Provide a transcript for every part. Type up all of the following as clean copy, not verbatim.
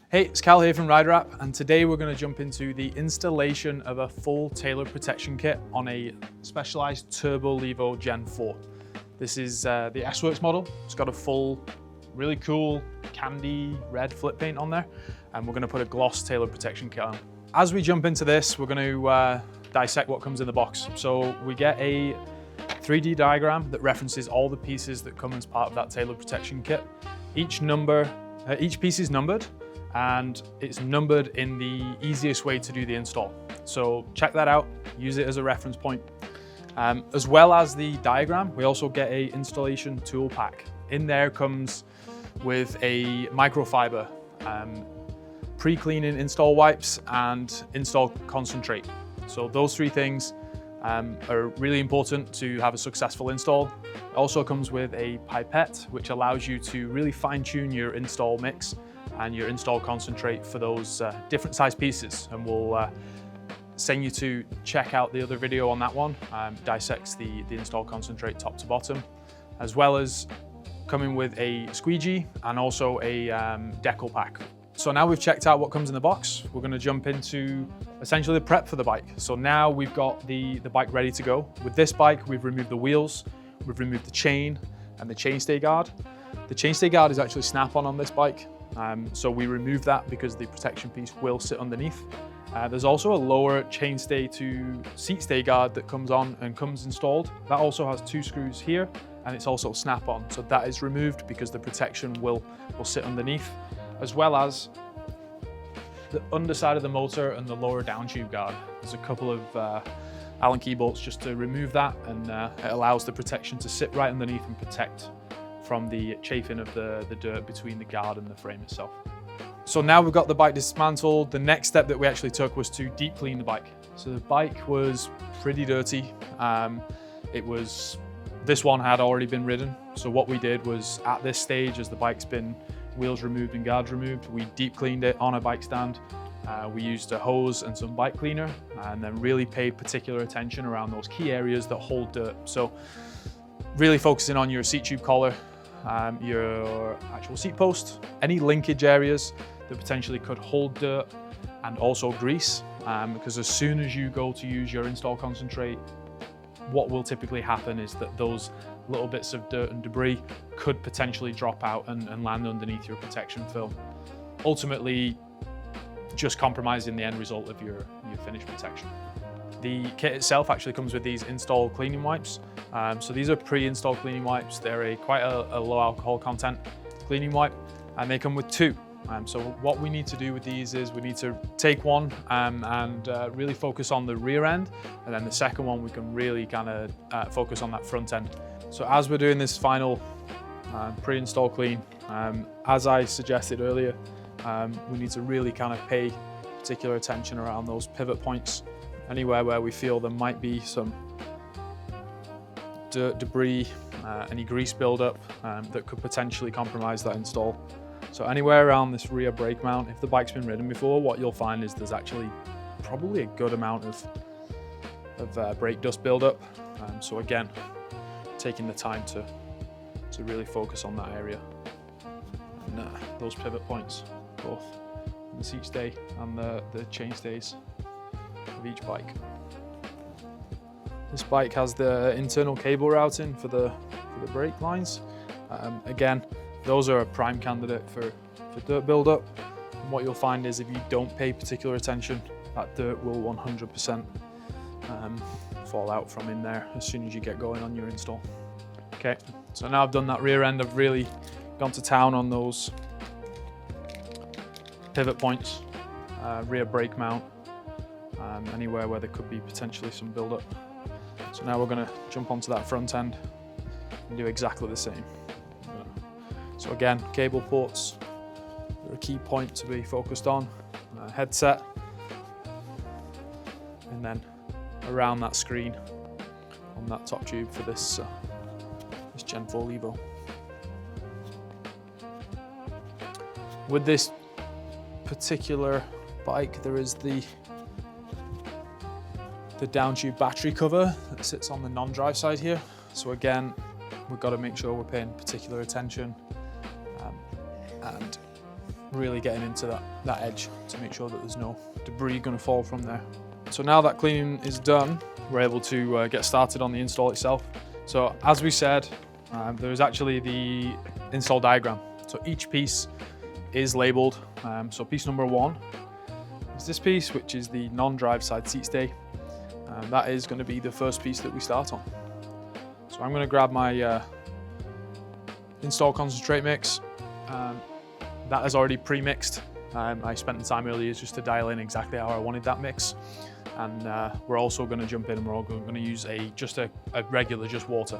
Hey, it's Cal here from Rider App, and today we're going to jump into the installation of a full tailored protection kit on a Specialized Turbo Levo Gen 4. This is the S-Works model. It's got a full, really cool candy red flip paint on there, and we're going to put a gloss tailored protection kit on. As we jump into this, we're going to dissect what comes in the box. So we get a 3D diagram that references all the pieces that come as part of that tailored protection kit. Each piece is numbered, and it's numbered in the easiest way to do the install. So check that out, use it as a reference point. As well as the diagram, we also get a installation tool pack. In there comes with a microfiber, pre-cleaning install wipes, and install concentrate. So those three things are really important to have a successful install. It also comes with a pipette, which allows you to really fine-tune your install mix and your install concentrate for those different size pieces. And we'll send you to check out the other video on that one, dissects the install concentrate top to bottom, as well as coming with a squeegee and also a decal pack. So now we've checked out what comes in the box, we're going to jump into essentially the prep for the bike. So now we've got the bike ready to go. With this bike, we've removed the wheels, we've removed the chain and the chainstay guard. The chainstay guard is actually snap-on this bike. So we remove that because the protection piece will sit underneath. There's also a lower chainstay to seat stay guard that comes on and comes installed. That also has 2 screws here, and it's also snap-on. So that is removed because the protection will sit underneath, as well as the underside of the motor and the lower down tube guard. There's a couple of Allen key bolts just to remove that, and it allows the protection to sit right underneath and protect from the chafing of the dirt between the guard and the frame itself. So now we've got the bike dismantled, the next step that we actually took was to deep clean the bike. So the bike was pretty dirty. This one had already been ridden. So what we did was, at this stage, as the bike's been wheels removed and guards removed, we deep cleaned it on a bike stand. We used a hose and some bike cleaner, and then really paid particular attention around those key areas that hold dirt. So really focusing on your seat tube collar, your actual seat post, any linkage areas that potentially could hold dirt, and also grease, because as soon as you go to use your install concentrate, what will typically happen is that those little bits of dirt and debris could potentially drop out and land underneath your protection film, ultimately just compromising the end result of your finished protection. The kit itself actually comes with these install cleaning wipes. So these are pre-install cleaning wipes. They're quite a low alcohol content cleaning wipe, and they come with 2. So what we need to do with these is we need to take one and really focus on the rear end, and then the second one we can really kind of focus on that front end. So as we're doing this final pre-install clean, as I suggested earlier, we need to really kind of pay particular attention around those pivot points. Anywhere where we feel there might be some dirt, debris, any grease buildup that could potentially compromise that install. So anywhere around this rear brake mount, if the bike's been ridden before, what you'll find is there's actually probably a good amount of brake dust buildup. So again, taking the time to really focus on that area. And those pivot points, both the seat stay and the chain stays of each bike. This bike has the internal cable routing for the brake lines. Again, those are a prime candidate for dirt buildup. And what you'll find is if you don't pay particular attention, that dirt will 100% fall out from in there as soon as you get going on your install. Okay, so now I've done that rear end, I've really gone to town on those pivot points, rear brake mount, anywhere where there could be potentially some buildup. So now we're going to jump onto that front end and do exactly the same. So again, cable ports are a key point to be focused on, headset, and then around that screen on that top tube for this Gen 4 Levo. With this particular bike, there is the down tube battery cover that sits on the non-drive side here. So again, we've got to make sure we're paying particular attention and really getting into that edge to make sure that there's no debris going to fall from there. So now that cleaning is done, we're able to get started on the install itself. So as we said, there's actually the install diagram. So each piece is labeled. So piece number 1 is this piece, which is the non-drive side seat stay. That is going to be the first piece that we start on. So I'm going to grab my install concentrate mix. That is already pre-mixed. I spent the time earlier just to dial in exactly how I wanted that mix. And we're also going to jump in and we're all going to use just a regular water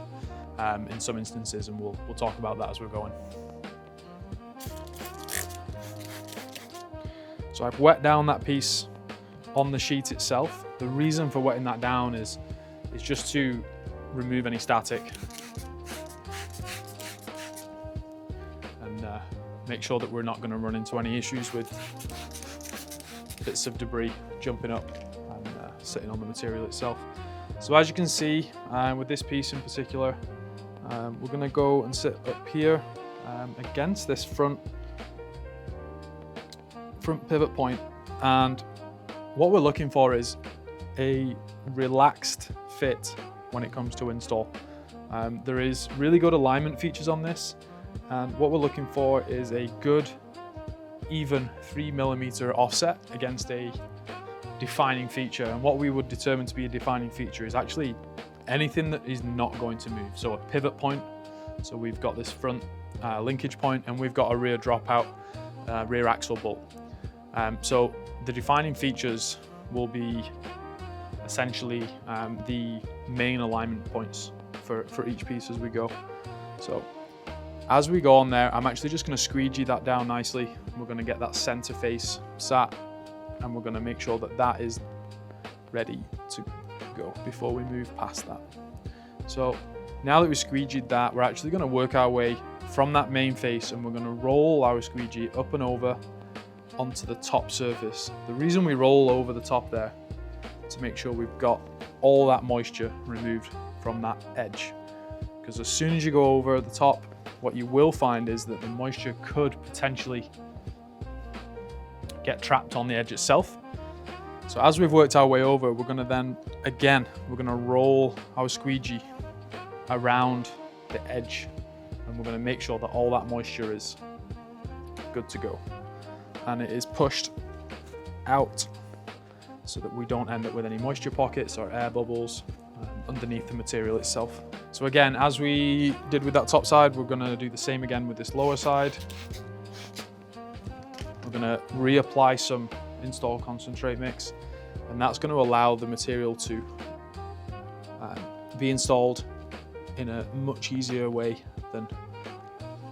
in some instances, and we'll talk about that as we're going. So I've wet down that piece on the sheet itself. The reason for wetting that down is just to remove any static and make sure that we're not going to run into any issues with bits of debris jumping up and sitting on the material itself. So as you can see, with this piece in particular, we're going to go and sit up here against this front pivot point, and what we're looking for is a relaxed fit when it comes to install. There is really good alignment features on this, and what we're looking for is a good even 3mm offset against a defining feature. And what we would determine to be a defining feature is actually anything that is not going to move. So a pivot point, so we've got this front linkage point, and we've got a rear dropout rear axle bolt. So the defining features will be essentially the main alignment points for each piece as we go. So as we go on there, I'm actually just going to squeegee that down nicely. We're going to get that center face sat, and we're going to make sure that that is ready to go before we move past that. So now that we've squeegeed that, we're actually going to work our way from that main face, and we're going to roll our squeegee up and over onto the top surface. The reason we roll over the top there is to make sure we've got all that moisture removed from that edge, because as soon as you go over the top, what you will find is that the moisture could potentially get trapped on the edge itself. So as we've worked our way over, we're going to then, again, we're going to roll our squeegee around the edge, and we're going to make sure that all that moisture is good to go. And it is pushed out so that we don't end up with any moisture pockets or air bubbles underneath the material itself. So again, as we did with that top side, we're going to do the same again with this lower side. We're going to reapply some install concentrate mix, and that's going to allow the material to be installed in a much easier way than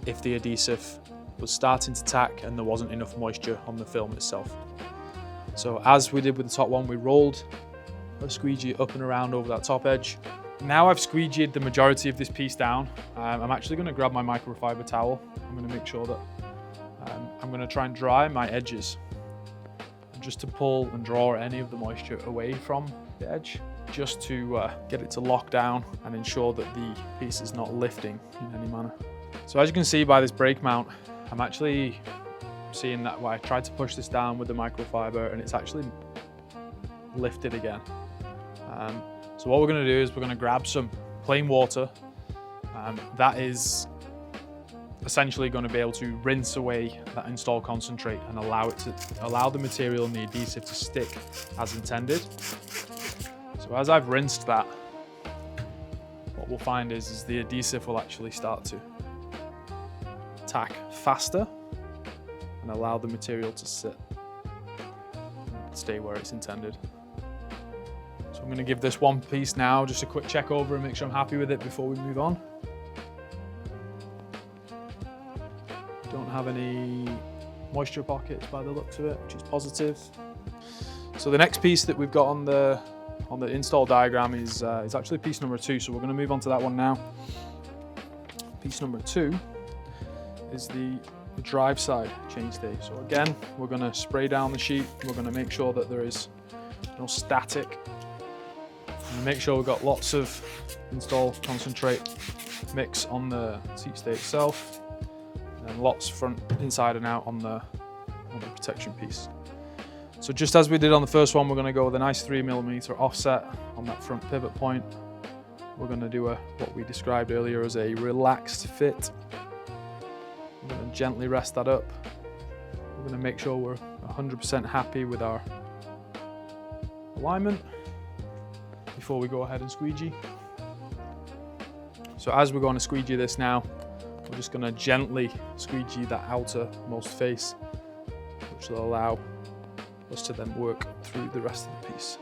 if the adhesive was starting to tack and there wasn't enough moisture on the film itself. So as we did with the top one, we rolled a squeegee up and around over that top edge. Now I've squeegeed the majority of this piece down, I'm actually going to grab my microfiber towel. I'm going to make sure that I'm going to try and dry my edges, just to pull and draw any of the moisture away from the edge, just to get it to lock down and ensure that the piece is not lifting in any manner. So as you can see by this brake mount, I'm actually seeing that I tried to push this down with the microfiber and it's actually lifted again. So what we're going to do is we're going to grab some plain water. That is essentially going to be able to rinse away that install concentrate and allow the material and the adhesive to stick as intended. So as I've rinsed that, what we'll find is the adhesive will actually start to tack faster and allow the material to sit and stay where it's intended. So I'm going to give this one piece now just a quick check over and make sure I'm happy with it before we move on. Don't have any moisture pockets by the looks of it, which is positive. So the next piece that we've got on the install diagram is actually piece number 2. So we're going to move on to that one now. Piece number 2 is the drive side chainstay. So again, we're going to spray down the sheet. We're going to make sure that there is no static. And make sure we've got lots of install concentrate mix on the seat stay itself, and lots front, inside and out on the on the protection piece. So just as we did on the first one, we're going to go with a nice 3mm offset on that front pivot point. We're going to do what we described earlier as a relaxed fit. We're going to gently rest that up. We're going to make sure we're 100% happy with our alignment before we go ahead and squeegee. So as we're going to squeegee this now, we're just going to gently squeegee that outermost face, which will allow us to then work through the rest of the piece.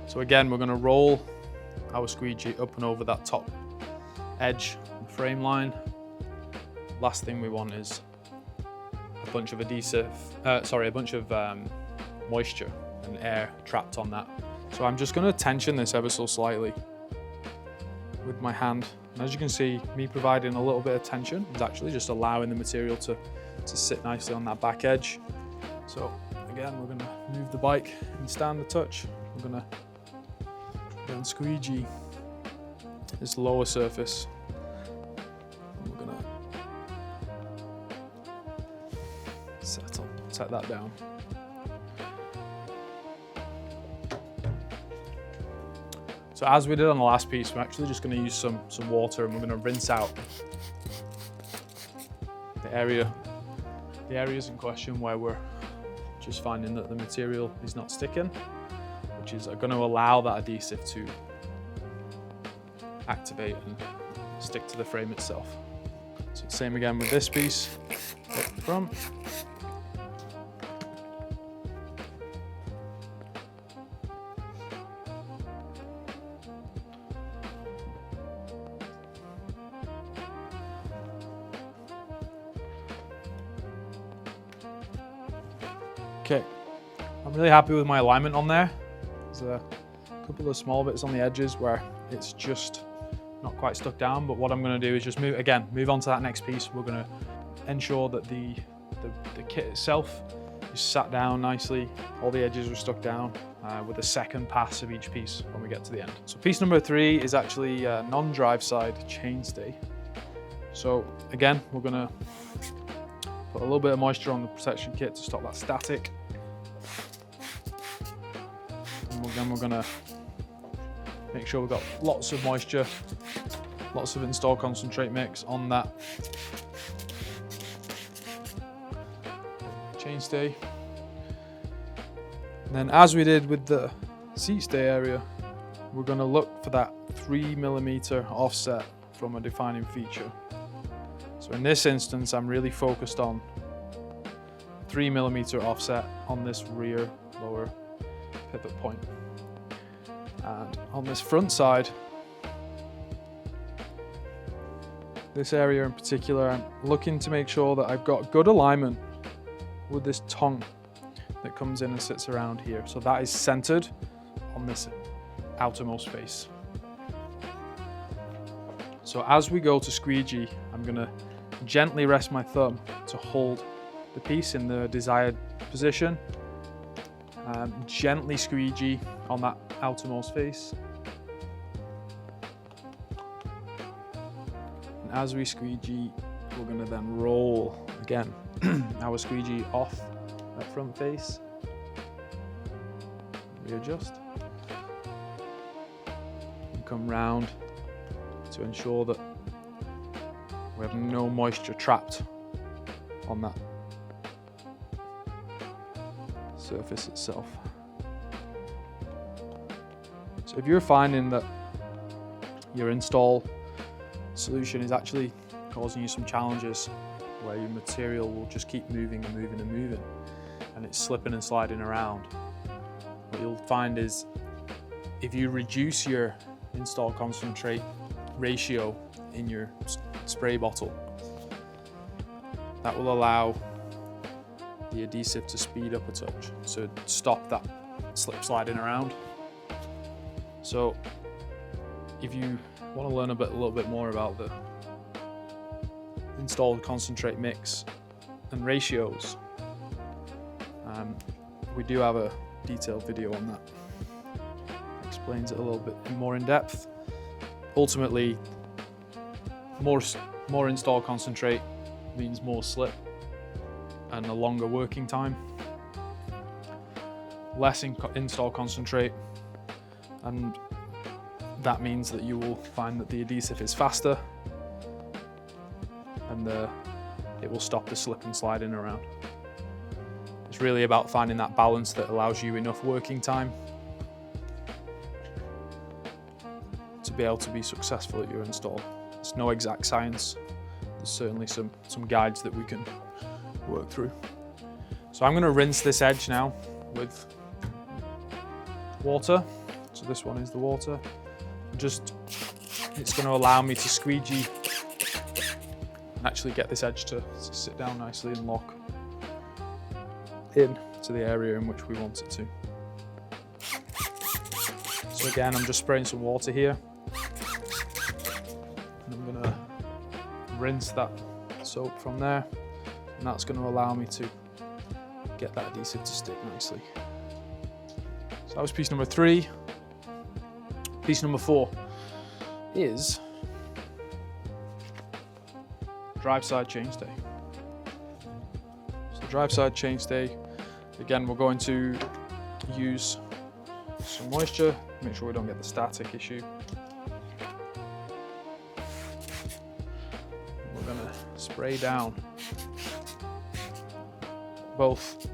So again, we're going to roll our squeegee up and over that top edge, the frame line. Last thing we want is a bunch of moisture and air trapped on that. So I'm just going to tension this ever so slightly with my hand. And as you can see, me providing a little bit of tension is actually just allowing the material to sit nicely on that back edge. So again, we're going to move the bike and stand the touch. We're going to then squeegee this lower surface. And we're going to set that down. So as we did on the last piece, we're actually just going to use some water, and we're going to rinse out the areas in question where we're just finding that the material is not sticking, which is going to allow that adhesive to activate and stick to the frame itself. So same again with this piece up front. Okay, I'm really happy with my alignment on there. There's a couple of small bits on the edges where it's just not quite stuck down, but what I'm going to do is just move on to that next piece. We're going to ensure that the kit itself is sat down nicely, all the edges are stuck down with a second pass of each piece when we get to the end. So piece number 3 is actually a non-drive side chainstay. So again, we're going to put a little bit of moisture on the protection kit to stop that static. And then we're going to make sure we've got lots of moisture, lots of install concentrate mix on that chainstay. And then as we did with the seat stay area, we're going to look for that 3mm offset from a defining feature. So in this instance, I'm really focused on 3mm offset on this rear lower pivot point. And on this front side, this area in particular, I'm looking to make sure that I've got good alignment with this tongue that comes in and sits around here. So that is centered on this outermost face. So as we go to squeegee, I'm going to gently rest my thumb to hold the piece in the desired position. Gently squeegee on that outermost face. And as we squeegee, we're going to then roll again our squeegee off that front face. Readjust. And come round to ensure that we have no moisture trapped on that surface itself. So if you're finding that your install solution is actually causing you some challenges where your material will just keep moving and moving and moving and it's slipping and sliding around, what you'll find is if you reduce your install concentrate ratio in your spray bottle, that will allow the adhesive to speed up a touch, so stop that slip sliding around. So if you want to learn a little bit more about the installed concentrate mix and ratios, we do have a detailed video on that. Explains it a little bit more in depth. Ultimately, more install concentrate means more slip and a longer working time. less install concentrate, and that means that you will find that the adhesive is faster and it will stop the slip and sliding around. It's really about finding that balance that allows you enough working time to be able to be successful at your install. It's no exact science. There's certainly some guides that we can work through. So I'm going to rinse this edge now with water. So this one is the water. It's going to allow me to squeegee and actually get this edge to sit down nicely and lock in to the area in which we want it to. So again, I'm just spraying some water here. And I'm going to rinse that soap from there, and that's going to allow me to get that adhesive to stick nicely. So that was piece number 3. Piece number 4 is drive side chainstay. So drive side chainstay, again, we're going to use some moisture, make sure we don't get the static issue. We're going to spray down both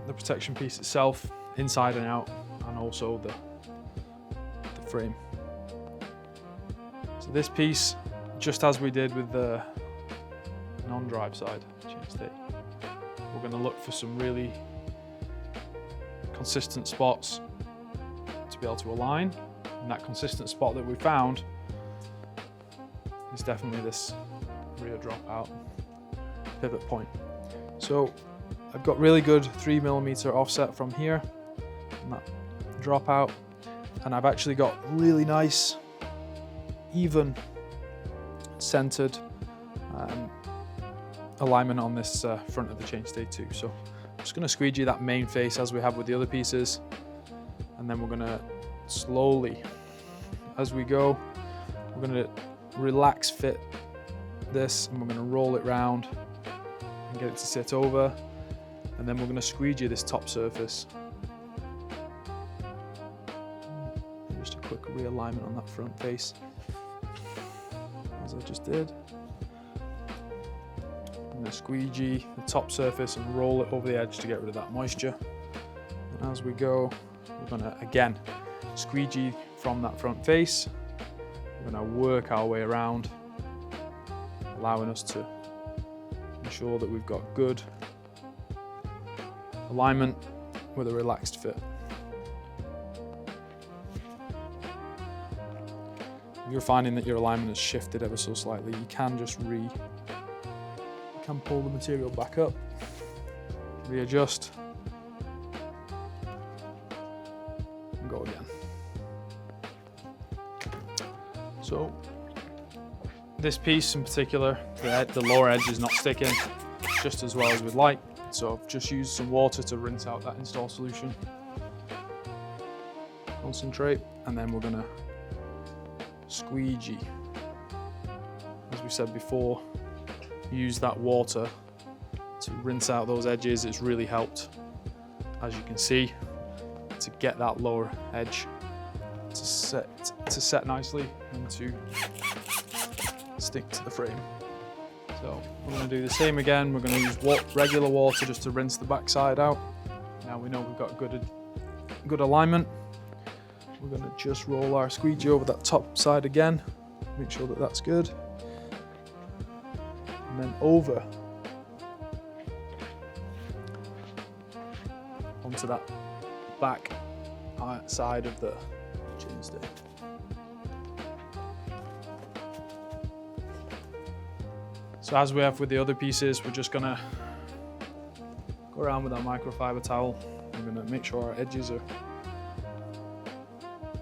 the protection piece itself, inside and out, and also the frame. So this piece, just as we did with the non-drive side chainstay, we're going to look for some really consistent spots to be able to align, and that consistent spot that we found is definitely this rear dropout pivot point. So I've got really good 3mm offset from here, and that dropout, and I've actually got really nice, even centered alignment on this front of the chainstay too. So I'm just going to squeegee that main face as we have with the other pieces, and then we're going to slowly, as we go, we're going to relax fit this, and we're going to roll it round and get it to sit over, and then we're going to squeegee this top surface. Just a quick realignment on that front face, as I just did. I'm going to squeegee the top surface and roll it over the edge to get rid of that moisture. And as we go, we're going to again squeegee from that front face. We're going to work our way around, allowing us to ensure that we've got good alignment with a relaxed fit. If you're finding that your alignment has shifted ever so slightly, you can just pull the material back up, readjust, and go again. So this piece in particular, the lower edge is not sticking just as well as we'd like, so I've just used some water to rinse out that install solution. Concentrate, and then we're going to squeegee. As we said before, use that water to rinse out those edges. It's really helped, as you can see, to get that lower edge to set nicely and to stick to the frame. So we're going to do the same again. We're going to use regular water just to rinse the back side out. Now we know we've got good alignment. We're going to just roll our squeegee over that top side again, make sure that that's good, and then over onto that back side of the chainstay. So as we have with the other pieces, we're just going to go around with our microfiber towel. We're going to make sure our edges are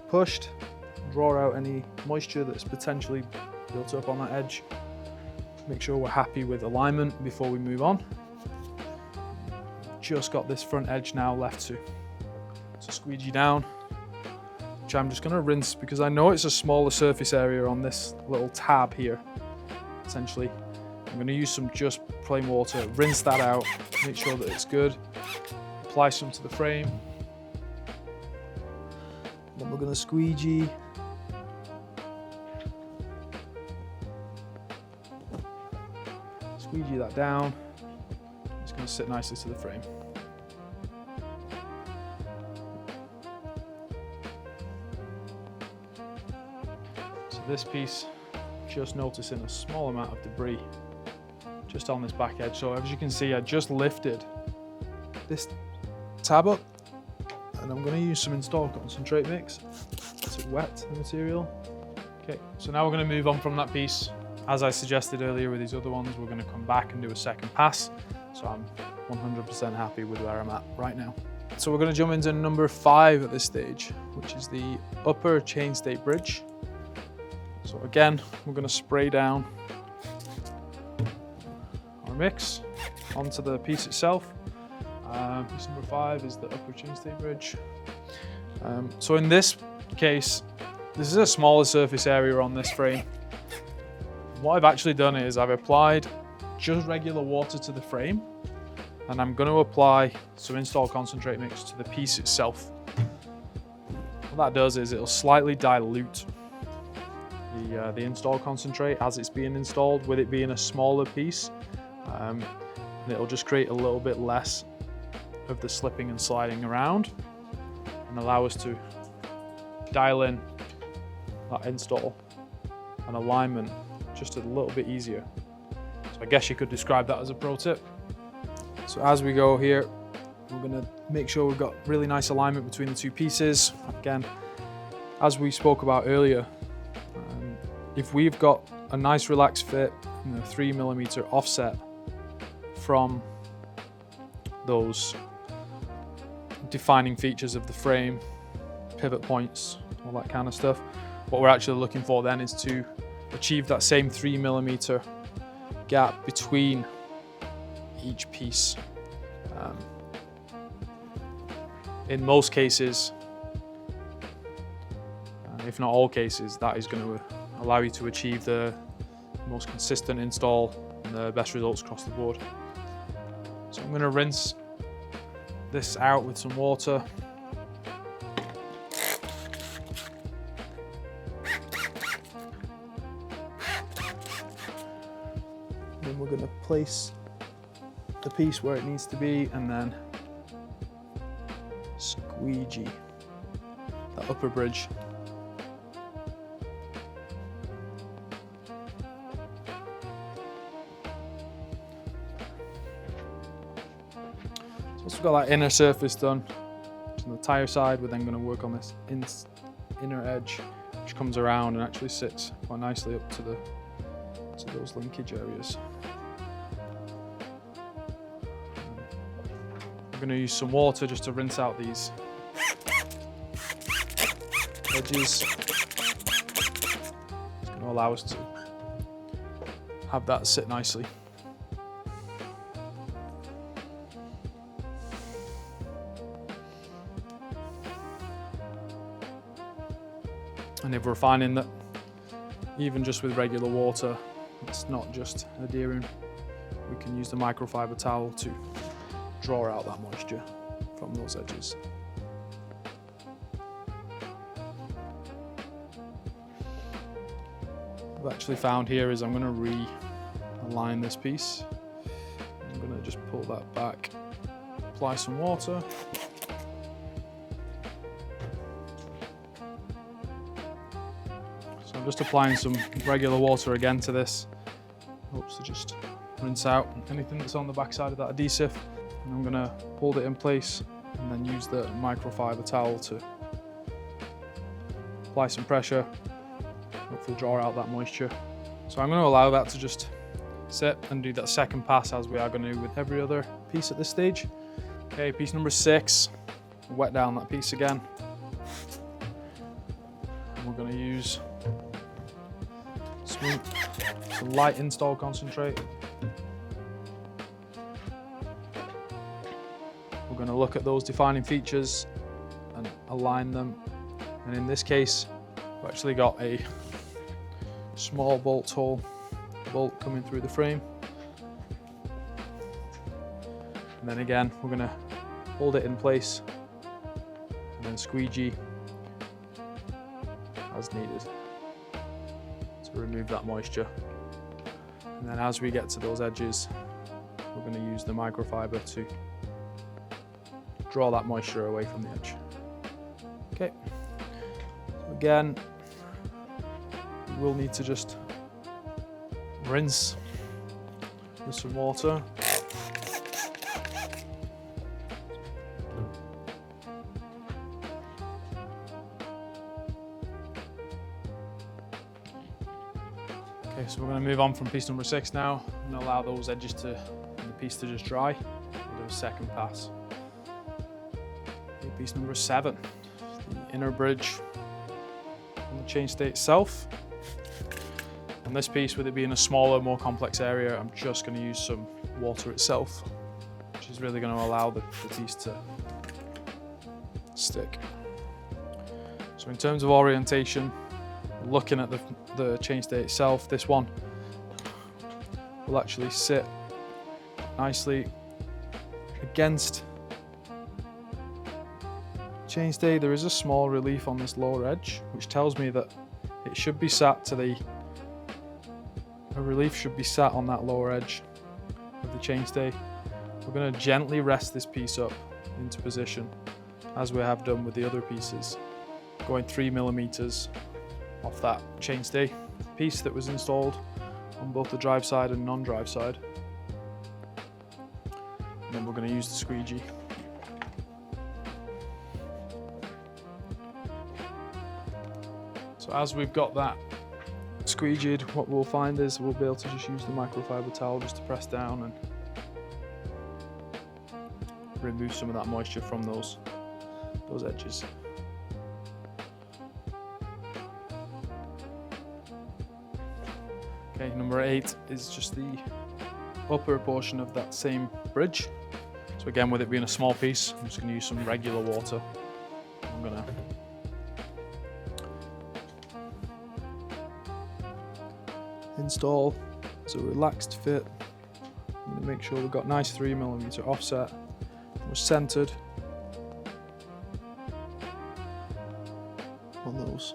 pushed, draw out any moisture that's potentially built up on that edge. Make sure we're happy with alignment before we move on. Just got this front edge now left to squeegee down, which I'm just going to rinse because I know it's a smaller surface area on this little tab here. Essentially, I'm going to use some just plain water, rinse that out, make sure that it's good, apply some to the frame, Then we're going to squeegee. Squeegee that down. It's going to sit nicely to the frame. So this piece, just noticing a small amount of debris just on this back edge. So as you can see, I just lifted this tab up, and I'm going to use some install concentrate mix to wet the material. Okay, so now we're going to move on from that piece. As I suggested earlier with these other ones, we're going to come back and do a second pass. So I'm 100% happy with where I'm at right now. So we're going to jump into number 5 at this stage, which is the upper chainstay bridge. So again, we're going to spray down our mix onto the piece itself. Piece number 5 is the upper chainstay bridge. So in this case, this is a smaller surface area on this frame. What I've actually done is I've applied just regular water to the frame, and I'm going to apply some install concentrate mix to the piece itself. What that does is it'll slightly dilute the install concentrate as it's being installed, with it being a smaller piece, and it'll just create a little bit less of the slipping and sliding around and allow us to dial in that install and alignment just a little bit easier. So I guess you could describe that as a pro tip. So as we go here, we're going to make sure we've got really nice alignment between the two pieces. Again, as we spoke about earlier, if we've got a nice relaxed fit and a 3mm offset from those defining features of the frame, pivot points, all that kind of stuff, what we're actually looking for then is to achieve that same 3mm gap between each piece. In most cases, if not all cases, that is going to allow you to achieve the most consistent install and the best results across the board. So I'm going to rinse this out with some water. Then we're going to place the piece where it needs to be and then squeegee that upper bridge. So once we've got that inner surface done, on the tyre side, we're then going to work on this inner edge, which comes around and actually sits quite nicely up to those linkage areas. I'm going to use some water just to rinse out these edges. It's going to allow us to have that sit nicely. And if we're finding that even just with regular water, it's not just adhering, we can use the microfiber towel to draw out that moisture from those edges. What I've actually found here is I'm going to realign this piece. I'm going to just pull that back, apply some water. So I'm just applying some regular water again to this. Hopes to just rinse out anything that's on the back side of that adhesive. And I'm going to hold it in place and then use the microfiber towel to apply some pressure, hopefully draw out that moisture. So I'm going to allow that to just sit and do that second pass as we are going to do with every other piece at this stage. Okay, piece number 6, wet down that piece again. And we're going to use some light install concentrate. We're going to look at those defining features and align them. And in this case, we've actually got a small bolt coming through the frame. And then again, we're going to hold it in place and then squeegee as needed to remove that moisture. And then as we get to those edges, we're going to use the microfiber to draw that moisture away from the edge. Okay, so again, we'll need to just rinse with some water. Okay, so we're going to move on from piece number 6 now and allow those edges and the piece to just dry. We'll do a second pass. Okay, piece number 7, the inner bridge on the chainstay itself. On this piece, with it being a smaller, more complex area, I'm just going to use some water itself, which is really going to allow the piece to stick. So in terms of orientation, looking at the chainstay itself, this one will actually sit nicely against chainstay. There is a small relief on this lower edge, which tells me that it should be sat to a relief should be sat on that lower edge of the chainstay. We're going to gently rest this piece up into position, as we have done with the other pieces, going 3mm off that chainstay piece that was installed on both the drive side and non-drive side. And then we're going to use the squeegee. So as we've got that squeegeed, what we'll find is we'll be able to just use the microfiber towel just to press down and remove some of that moisture from those edges. Okay, number 8 is just the upper portion of that same bridge. So again, with it being a small piece, I'm just going to use some regular water. I'm going to install as a relaxed fit. I'm going to make sure we've got nice 3mm offset. We're centered on those.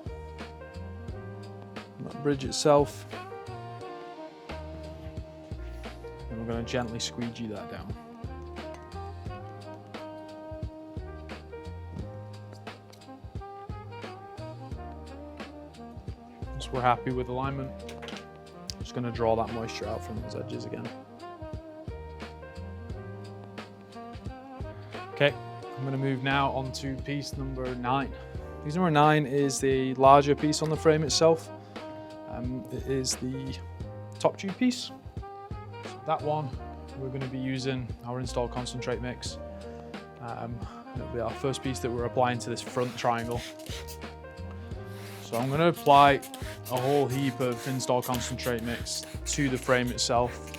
And that bridge itself. And we're going to gently squeegee that down. Once we're happy with alignment, just going to draw that moisture out from those edges again. Okay, I'm going to move now on to piece number 9. Piece number 9 is the larger piece on the frame itself. It is the top tube piece. So that one, we're going to be using our install concentrate mix. It'll be our first piece that we're applying to this front triangle. So I'm going to apply a whole heap of install concentrate mix to the frame itself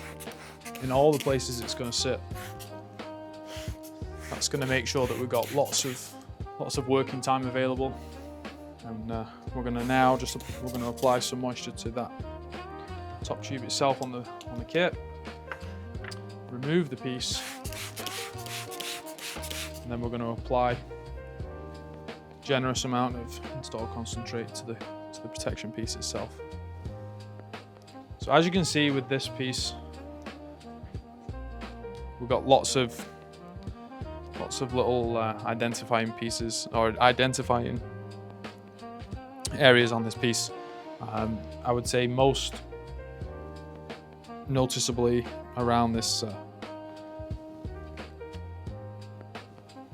in all the places it's going to sit. That's going to make sure that we've got lots of working time available, and we're going to apply some moisture to that top tube itself on the kit. Remove the piece, and then we're going to apply a generous amount of install concentrate to the protection piece itself. So as you can see with this piece, we've got lots of little identifying pieces, or identifying areas on this piece. I would say most noticeably around this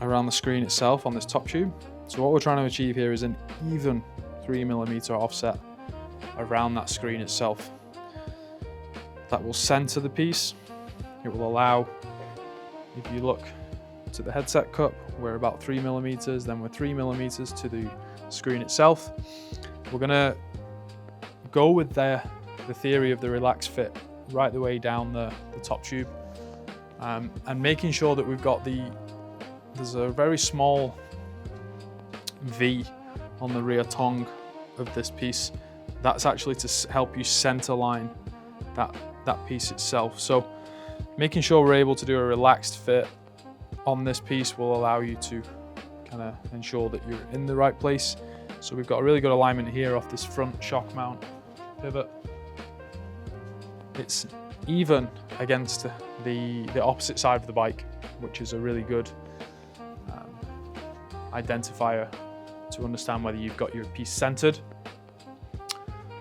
around the screen itself on this top tube. So what we're trying to achieve here is an even 3mm offset around that screen itself. That will center the piece. It will allow, if you look to the headset cup, we're about 3mm, then we're 3mm to the screen itself. We're gonna go with the theory of the relaxed fit right the way down the top tube, and making sure that we've got there's a very small V on the rear tongue of this piece. That's actually to help you center line that piece itself. So making sure we're able to do a relaxed fit on this piece will allow you to kind of ensure that you're in the right place So we've got a really good alignment here off this front shock mount pivot. It's even against the opposite side of the bike, which is a really good identifier to understand whether you've got your piece centered.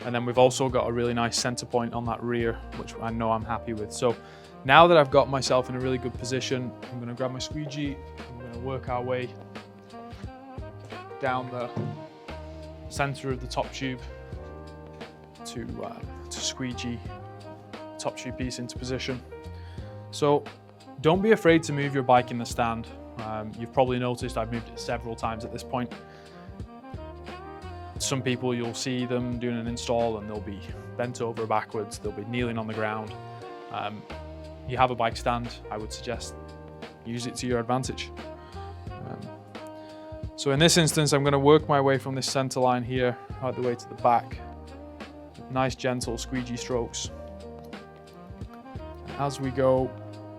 And then we've also got a really nice center point on that rear, which I know I'm happy with. So now that I've got myself in a really good position, I'm going to grab my squeegee and we're going to work our way down the center of the top tube to squeegee top tube piece into position. So don't be afraid to move your bike in the stand. You've probably noticed I've moved it several times at this point. Some people, you'll see them doing an install and they'll be bent over backwards, they'll be kneeling on the ground. You have a bike stand, I would suggest use it to your advantage. So in this instance, I'm going to work my way from this center line here right the way to the back. Nice gentle squeegee strokes. And as we go,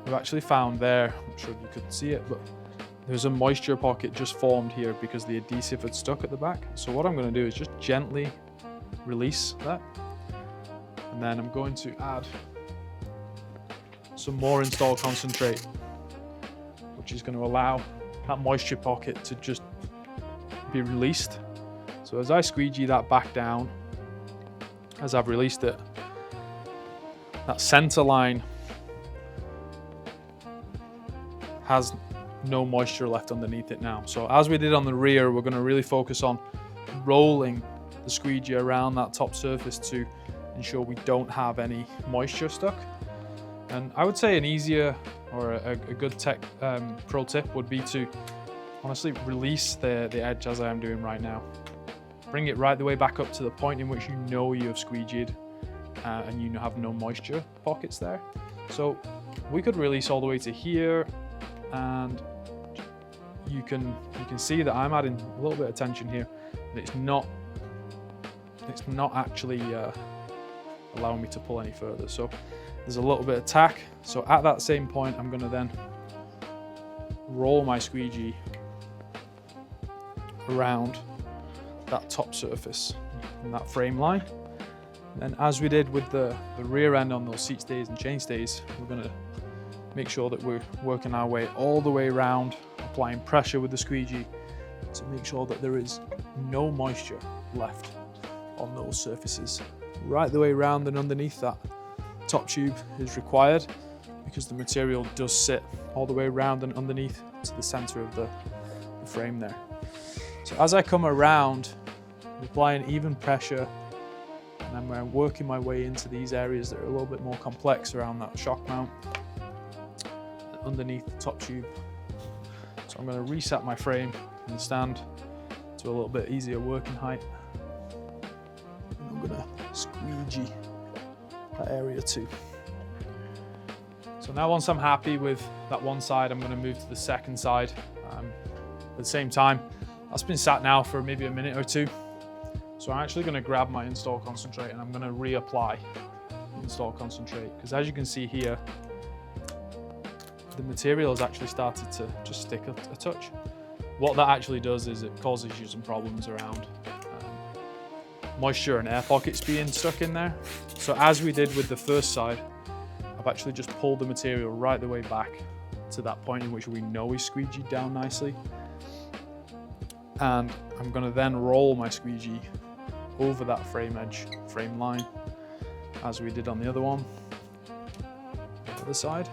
we've actually found there, I'm not sure if you could see it, but there's a moisture pocket just formed here because the adhesive had stuck at the back. So what I'm going to do is just gently release that. And then I'm going to add some more install concentrate, which is going to allow that moisture pocket to just be released. So as I squeegee that back down, as I've released it, that center line has no moisture left underneath it now. So as we did on the rear, we're going to really focus on rolling the squeegee around that top surface to ensure we don't have any moisture stuck. And I would say an easier or a good pro tip would be to honestly release the edge as I am doing right now. Bring it right the way back up to the point in which you know you have squeegeed and you have no moisture pockets there. So we could release all the way to here, and you can see that I'm adding a little bit of tension here, but it's not actually allowing me to pull any further. So there's a little bit of tack. So at that same point, I'm going to then roll my squeegee around that top surface and that frame line. And then as we did with the rear end on those seat stays and chain stays, we're going to make sure that we're working our way all the way around, applying pressure with the squeegee to make sure that there is no moisture left on those surfaces. Right the way around and underneath that top tube is required because the material does sit all the way around and underneath to the center of the frame there. So as I come around, I'm applying even pressure, and I'm working my way into these areas that are a little bit more complex around that shock mount and underneath the top tube. So I'm going to reset my frame in the stand to a little bit easier working height. And I'm going to squeegee that area too. So now once I'm happy with that one side, I'm going to move to the second side. At the same time, that's been sat now for maybe a minute or two. So I'm actually going to grab my install concentrate and I'm going to reapply install concentrate, because as you can see here, the material has actually started to just stick a touch. What that actually does is it causes you some problems around moisture and air pockets being stuck in there. So as we did with the first side, I've actually just pulled the material right the way back to that point in which we know we squeegeed down nicely. And I'm going to then roll my squeegee over that frame edge, frame line, as we did on the other one, the other side.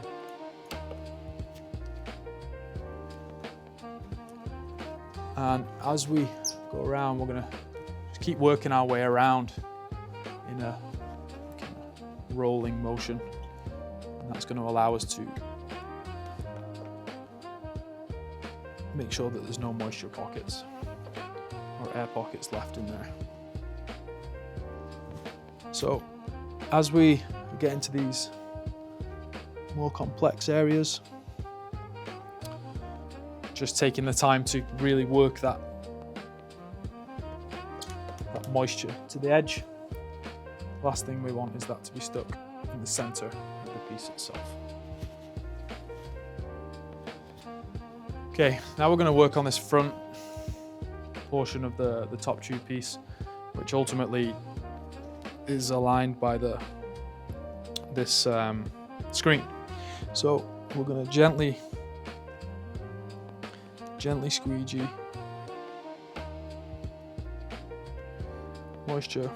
And as we go around, we're going to just keep working our way around in a rolling motion. And that's going to allow us to make sure that there's no moisture pockets or air pockets left in there. So as we get into these more complex areas, just taking the time to really work that moisture to the edge. Last thing we want is that to be stuck in the center of the piece itself. Okay, now we're going to work on this front portion of the top tube piece, which ultimately is aligned by this screen. So we're going to gently squeegee moisture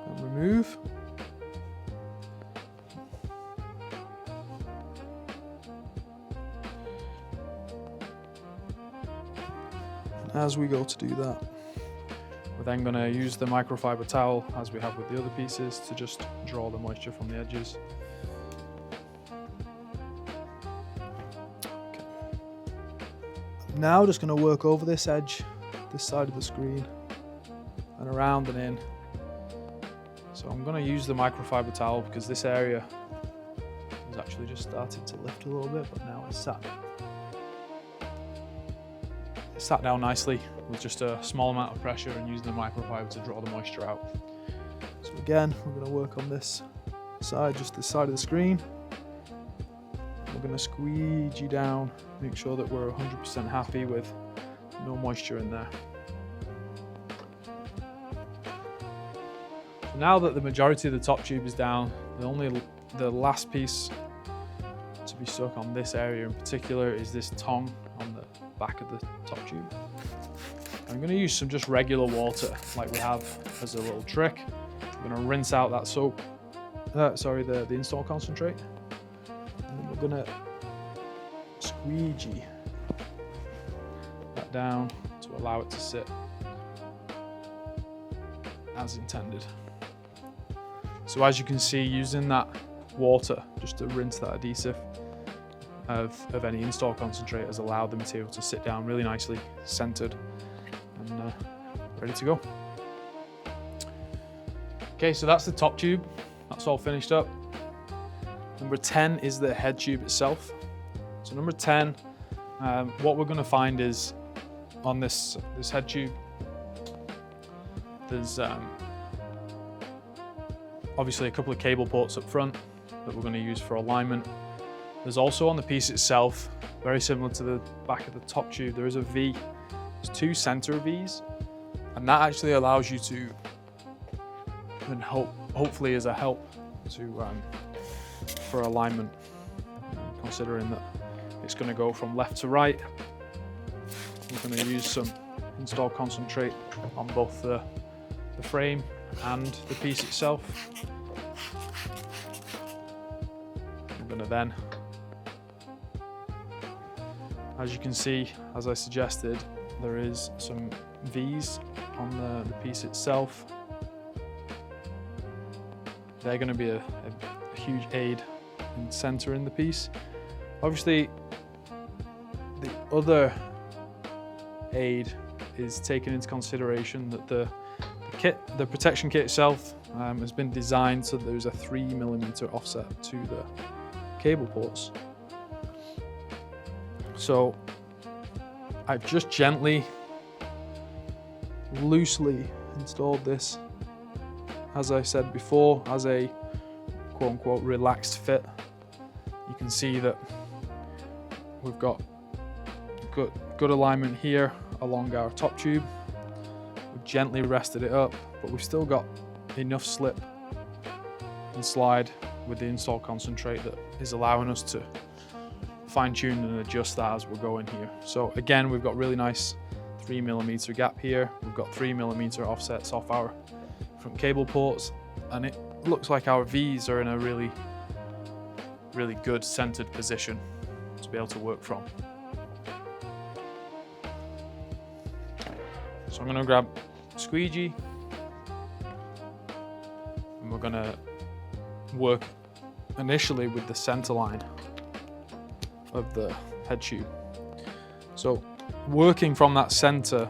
and remove. As we go to do that, we're then going to use the microfiber towel, as we have with the other pieces, to just draw the moisture from the edges. Okay. Now just going to work over this edge, this side of the screen, and around and in. So I'm going to use the microfiber towel because this area has actually just started to lift a little bit, but now it's sat down nicely with just a small amount of pressure, and using the microfiber to draw the moisture out. So again, we're going to work on this side, just this side of the screen. We're going to squeegee down, make sure that we're 100% happy with no moisture in there. So now that the majority of the top tube is down, the last piece to be stuck on this area in particular is this tongue on the back of the top tube. I'm going to use some just regular water like we have as a little trick. I'm going to rinse out that soap, the install concentrate, and then we're going to squeegee that down to allow it to sit as intended. So as you can see, using that water just to rinse that adhesive of any install concentrate has allowed the material to sit down really nicely, centered, and ready to go. Okay, so that's the top tube. That's all finished up. Number 10 is the head tube itself. So number 10, what we're going to find is on this head tube, there's obviously a couple of cable ports up front that we're going to use for alignment. There's also on the piece itself, very similar to the back of the top tube, there is a V. There's 2 center V's, and that actually allows you to, and hopefully is a help to for alignment, considering that it's going to go from left to right. We're going to use some install concentrate on both the frame and the piece itself. We're going to then, as you can see, as I suggested, there is some V's on the piece itself. They're going to be a huge aid in centering the piece. Obviously, the other aid is taken into consideration that the protection kit itself has been designed so that there's a 3mm offset to the cable ports. So I've just gently, loosely installed this, as I said before, as a quote-unquote relaxed fit. You can see that we've got good alignment here along our top tube. We've gently rested it up, but we've still got enough slip and slide with the install concentrate that is allowing us to fine-tune and adjust that as we're going here. So again, we've got really nice 3mm gap here. We've got 3mm offsets off our front cable ports, and it looks like our V's are in a really good centered position to be able to work from. So I'm going to grab a squeegee, and we're going to work initially with the center line of the head tube. So working from that center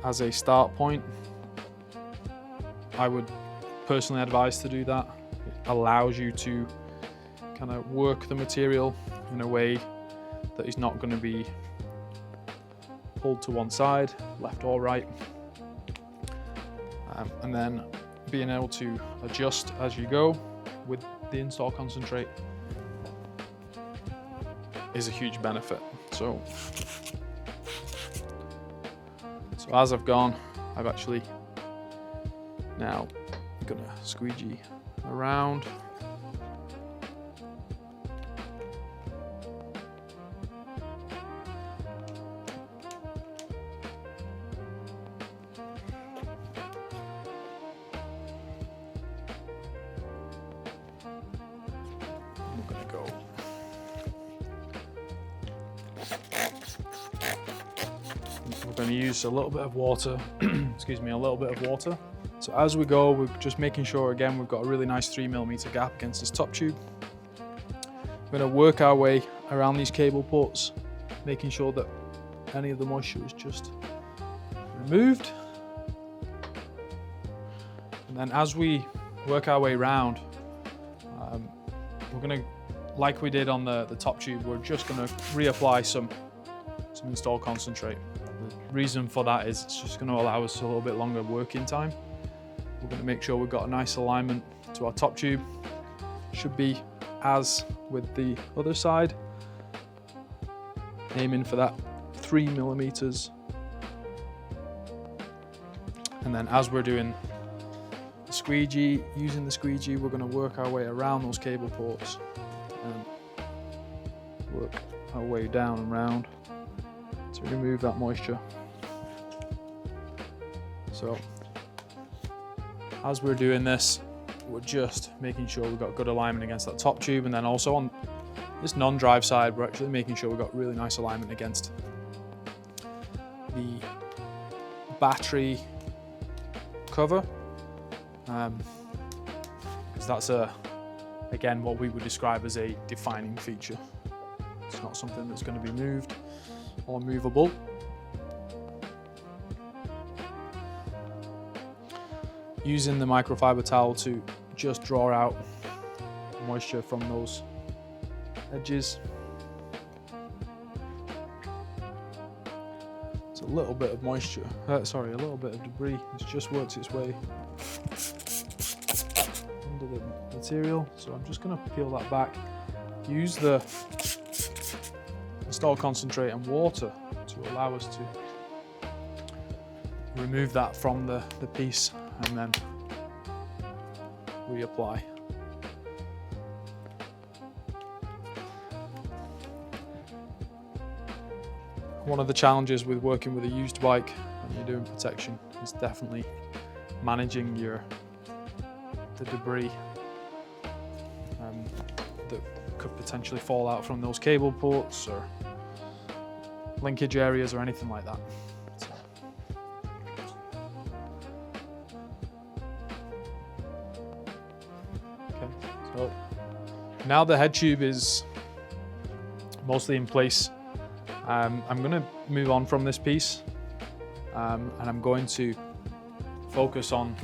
as a start point, I would personally advise to do that. It allows you to kind of work the material in a way that is not going to be pulled to one side, left or right, and then being able to adjust as you go with the install concentrate is a huge benefit. So So as I've gone, I've actually now gonna squeegee around. I'm gonna go. We're going to use a little bit of water, excuse me, a little bit of water. So as we go, we're just making sure, again, we've got a really nice 3mm gap against this top tube. We're going to work our way around these cable ports, making sure that any of the moisture is just removed. And then as we work our way around, we're going to, like we did on the top tube, we're just going to reapply some install concentrate. The reason for that is it's just going to allow us a little bit longer working time. We're going to make sure we've got a nice alignment to our top tube. Should be as with the other side. Aiming for that 3mm. And then as we're doing the squeegee, using the squeegee, we're going to work our way around those cable ports and work our way down and round to remove that moisture. So as we're doing this, we're just making sure we've got good alignment against that top tube, and then also on this non-drive side, we're actually making sure we've got really nice alignment against the battery cover, because that's again what we would describe as a defining feature. It's not something that's going to be moved or movable. Using the microfiber towel to just draw out moisture from those edges. It's a little bit of moisture, a little bit of debris that's just worked its way under the material. So I'm just going to peel that back. Use the install concentrate and water to allow us to remove that from the piece and then reapply. One of the challenges with working with a used bike when you're doing protection is definitely managing the debris that could potentially fall out from those cable ports or linkage areas or anything like that. So now the head tube is mostly in place. I'm going to move on from this piece and I'm going to focus on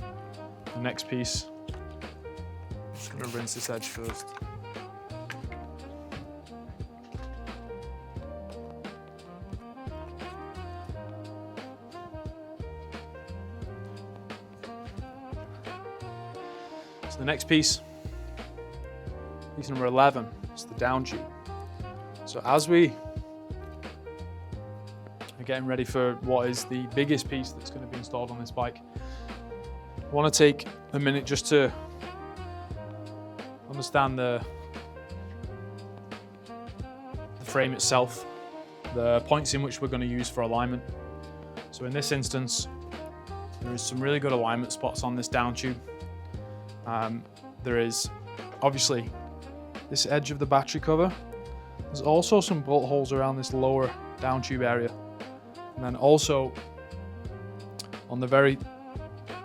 the next piece. I'm just going to rinse this edge first. So the next piece number 11, is the down tube. So as we are getting ready for what is the biggest piece that's going to be installed on this bike, I want to take a minute just to understand the frame itself, the points in which we're going to use for alignment. So in this instance, there is some really good alignment spots on this down tube. There is obviously this edge of the battery cover. There's also some bolt holes around this lower down tube area. And then also on the very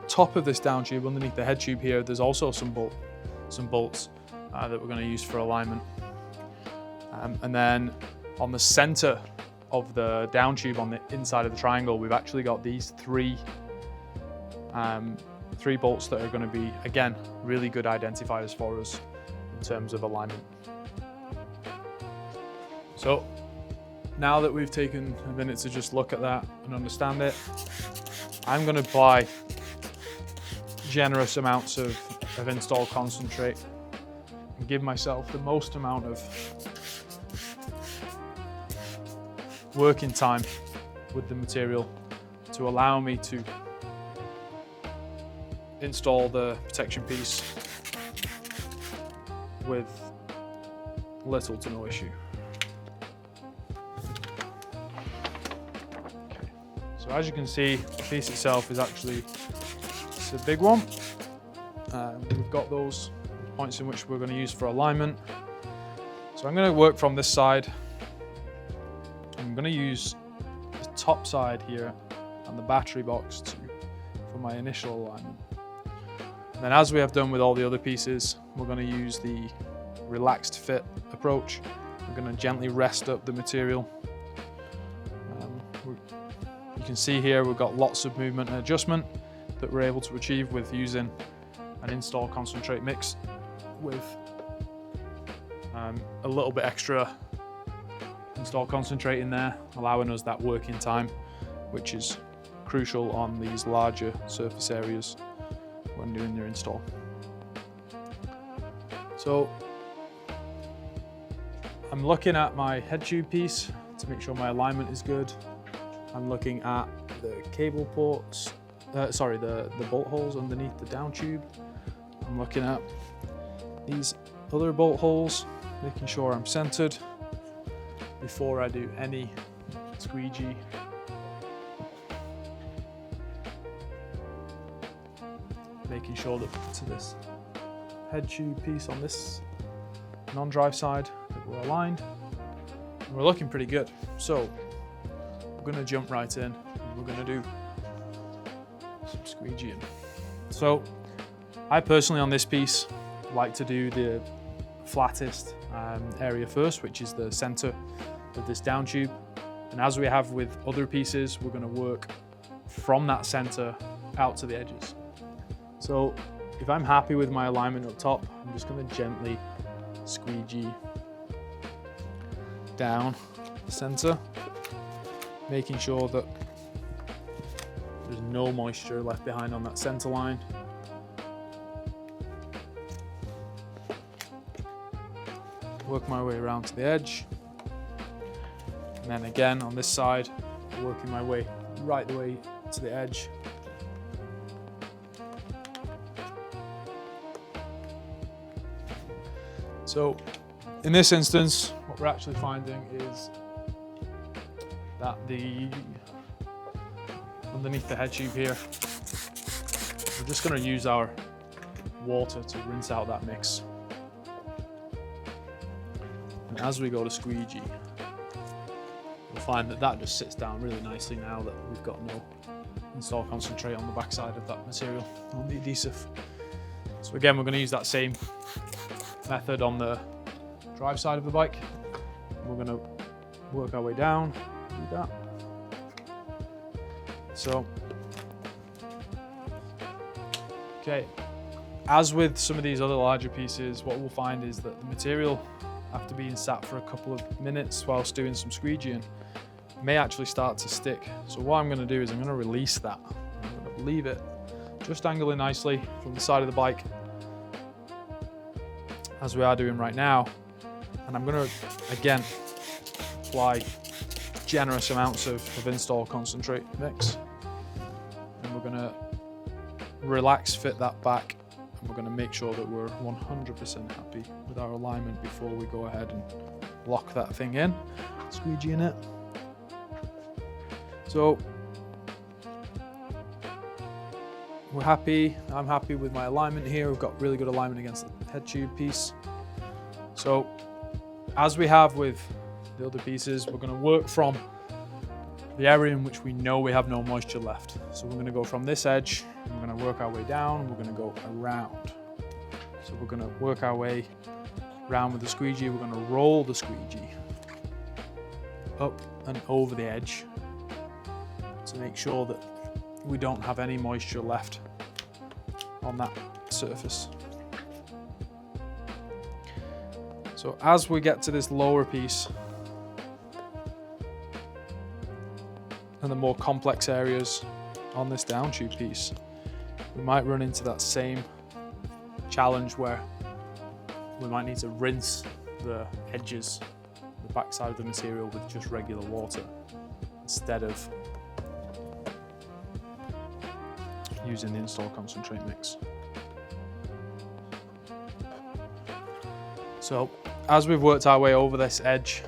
top of this down tube, underneath the head tube here, there's also some bolts that we're going to use for alignment. And then on the center of the down tube on the inside of the triangle, we've actually got these three bolts that are going to be, again, really good identifiers for us in terms of alignment. So now that we've taken a minute to just look at that and understand it, I'm going to apply generous amounts of install concentrate and give myself the most amount of working time with the material to allow me to install the protection piece with little to no issue. Okay. So as you can see, the piece itself is actually, it's a big one. We've got those points in which we're going to use for alignment. So I'm going to work from this side. I'm going to use the top side here and the battery box for my initial alignment. And then, as we have done with all the other pieces, we're going to use the relaxed fit approach. We're going to gently rest up the material. You can see here we've got lots of movement and adjustment that we're able to achieve with using an install concentrate mix with a little bit extra install concentrate in there, allowing us that working time, which is crucial on these larger surface areas when doing your install. So I'm looking at my head tube piece to make sure my alignment is good. I'm looking at the cable ports, the bolt holes underneath the down tube. I'm looking at these other bolt holes, making sure I'm centered before I do any squeegee. Making sure that to this head tube piece on this non-drive side that we're aligned. And we're looking pretty good. So we're going to jump right in and we're going to do some squeegeeing. So I personally on this piece like to do the flattest area first, which is the center of this down tube. And as we have with other pieces, we're going to work from that center out to the edges. So if I'm happy with my alignment up top, I'm just going to gently squeegee down the center, making sure that there's no moisture left behind on that center line. Work my way around to the edge. And then again on this side, working my way right the way to the edge. So in this instance, what we're actually finding is that underneath the head tube here, we're just going to use our water to rinse out that mix. And as we go to squeegee, we'll find that that just sits down really nicely now that we've got no install concentrate on the backside of that material, on the adhesive. So again, we're going to use that same method on the drive side of the bike. We're going to work our way down, do that. So, okay, as with some of these other larger pieces, what we'll find is that the material, after being sat for a couple of minutes whilst doing some squeegeeing, may actually start to stick. So what I'm going to do is I'm going to release that. I'm going to leave it just angling nicely from the side of the bike, as we are doing right now. And I'm going to, again, apply generous amounts of install concentrate mix. And we're going to relax fit that back. And we're going to make sure that we're 100% happy with our alignment before we go ahead and lock that thing in, squeegee in it. So we're happy. I'm happy with my alignment here. We've got really good alignment against the head tube piece. So as we have with the other pieces, we're going to work from the area in which we know we have no moisture left. So we're going to go from this edge, and we're going to work our way down, we're going to go around. So we're going to work our way around with the squeegee. We're going to roll the squeegee up and over the edge to make sure that we don't have any moisture left on that surface. So as we get to this lower piece and the more complex areas on this down tube piece, we might run into that same challenge where we might need to rinse the edges, the backside of the material with just regular water. instead of using the install concentrate mix. So as we've worked our way over this edge,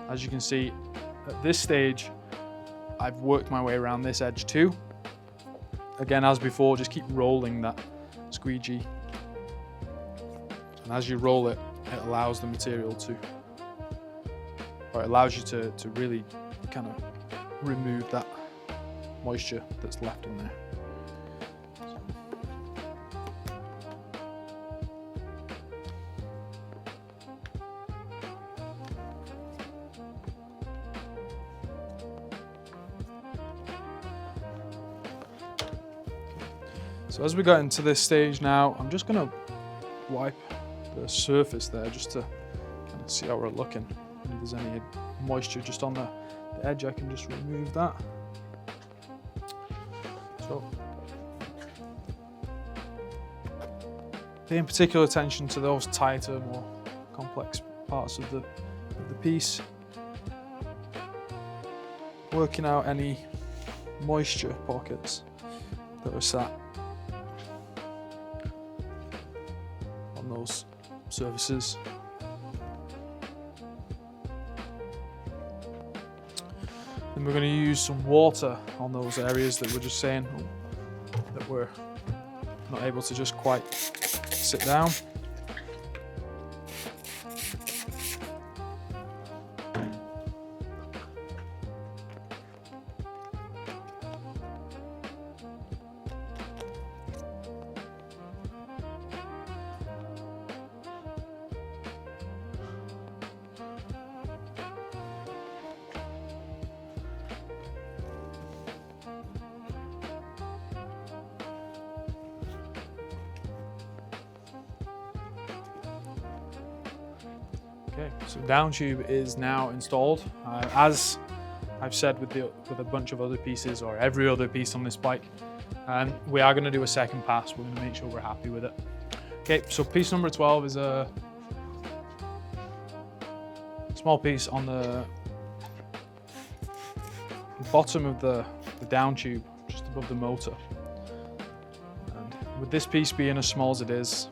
as you can see at this stage, I've worked my way around this edge too. Again, as before, just keep rolling that squeegee. And as you roll it, it allows the material to, or it allows you to really kind of remove that moisture that's left in there. So as we got into this stage now, I'm just going to wipe the surface there just to kind of see how we're looking. If there's any moisture just on the edge, I can just remove that. So paying particular attention to those tighter, more complex parts of the piece. Working out any moisture pockets that are sat on those surfaces. Then we're going to use some water on those areas that we're just saying that we're not able to just quite sit down. Okay, so down tube is now installed. As I've said with a bunch of other pieces, or every other piece on this bike, and we are going to do a second pass. We're going to make sure we're happy with it. Okay, so piece number 12 is a small piece on the bottom of the down tube, just above the motor. And with this piece being as small as it is,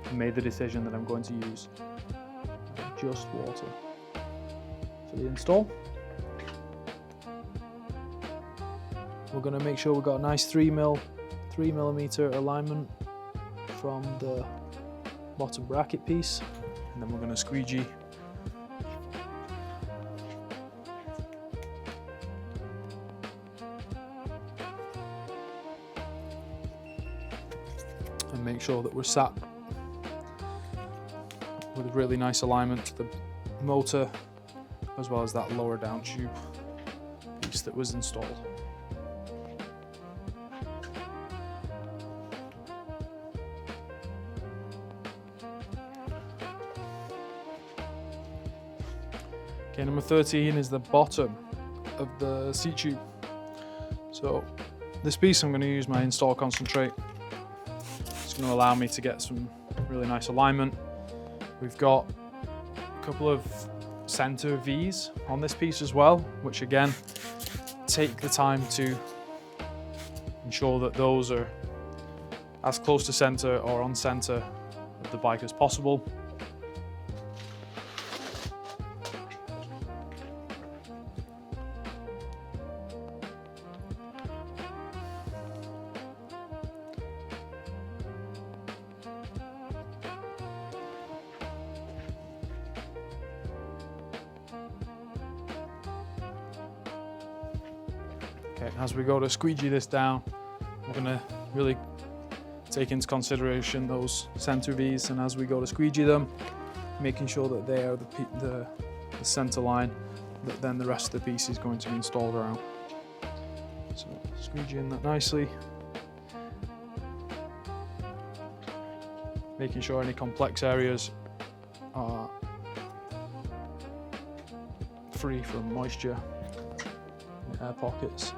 I made the decision that I'm going to use just water for the install. We're going to make sure we've got a nice 3mm alignment from the bottom bracket piece, and then we're going to squeegee and make sure that we're sat with a really nice alignment to the motor, as well as that lower down tube piece that was installed. Okay, number 13 is the bottom of the seat tube. So this piece, I'm going to use my install concentrate. It's going to allow me to get some really nice alignment. We've got a couple of center V's on this piece as well, which again, take the time to ensure that those are as close to center or on center of the bike as possible. Okay, as we go to squeegee this down, we're going to really take into consideration those center V's, and as we go to squeegee them, making sure that they are the center line that then the rest of the piece is going to be installed around. So squeegeeing that nicely, making sure any complex areas are free from moisture and air pockets.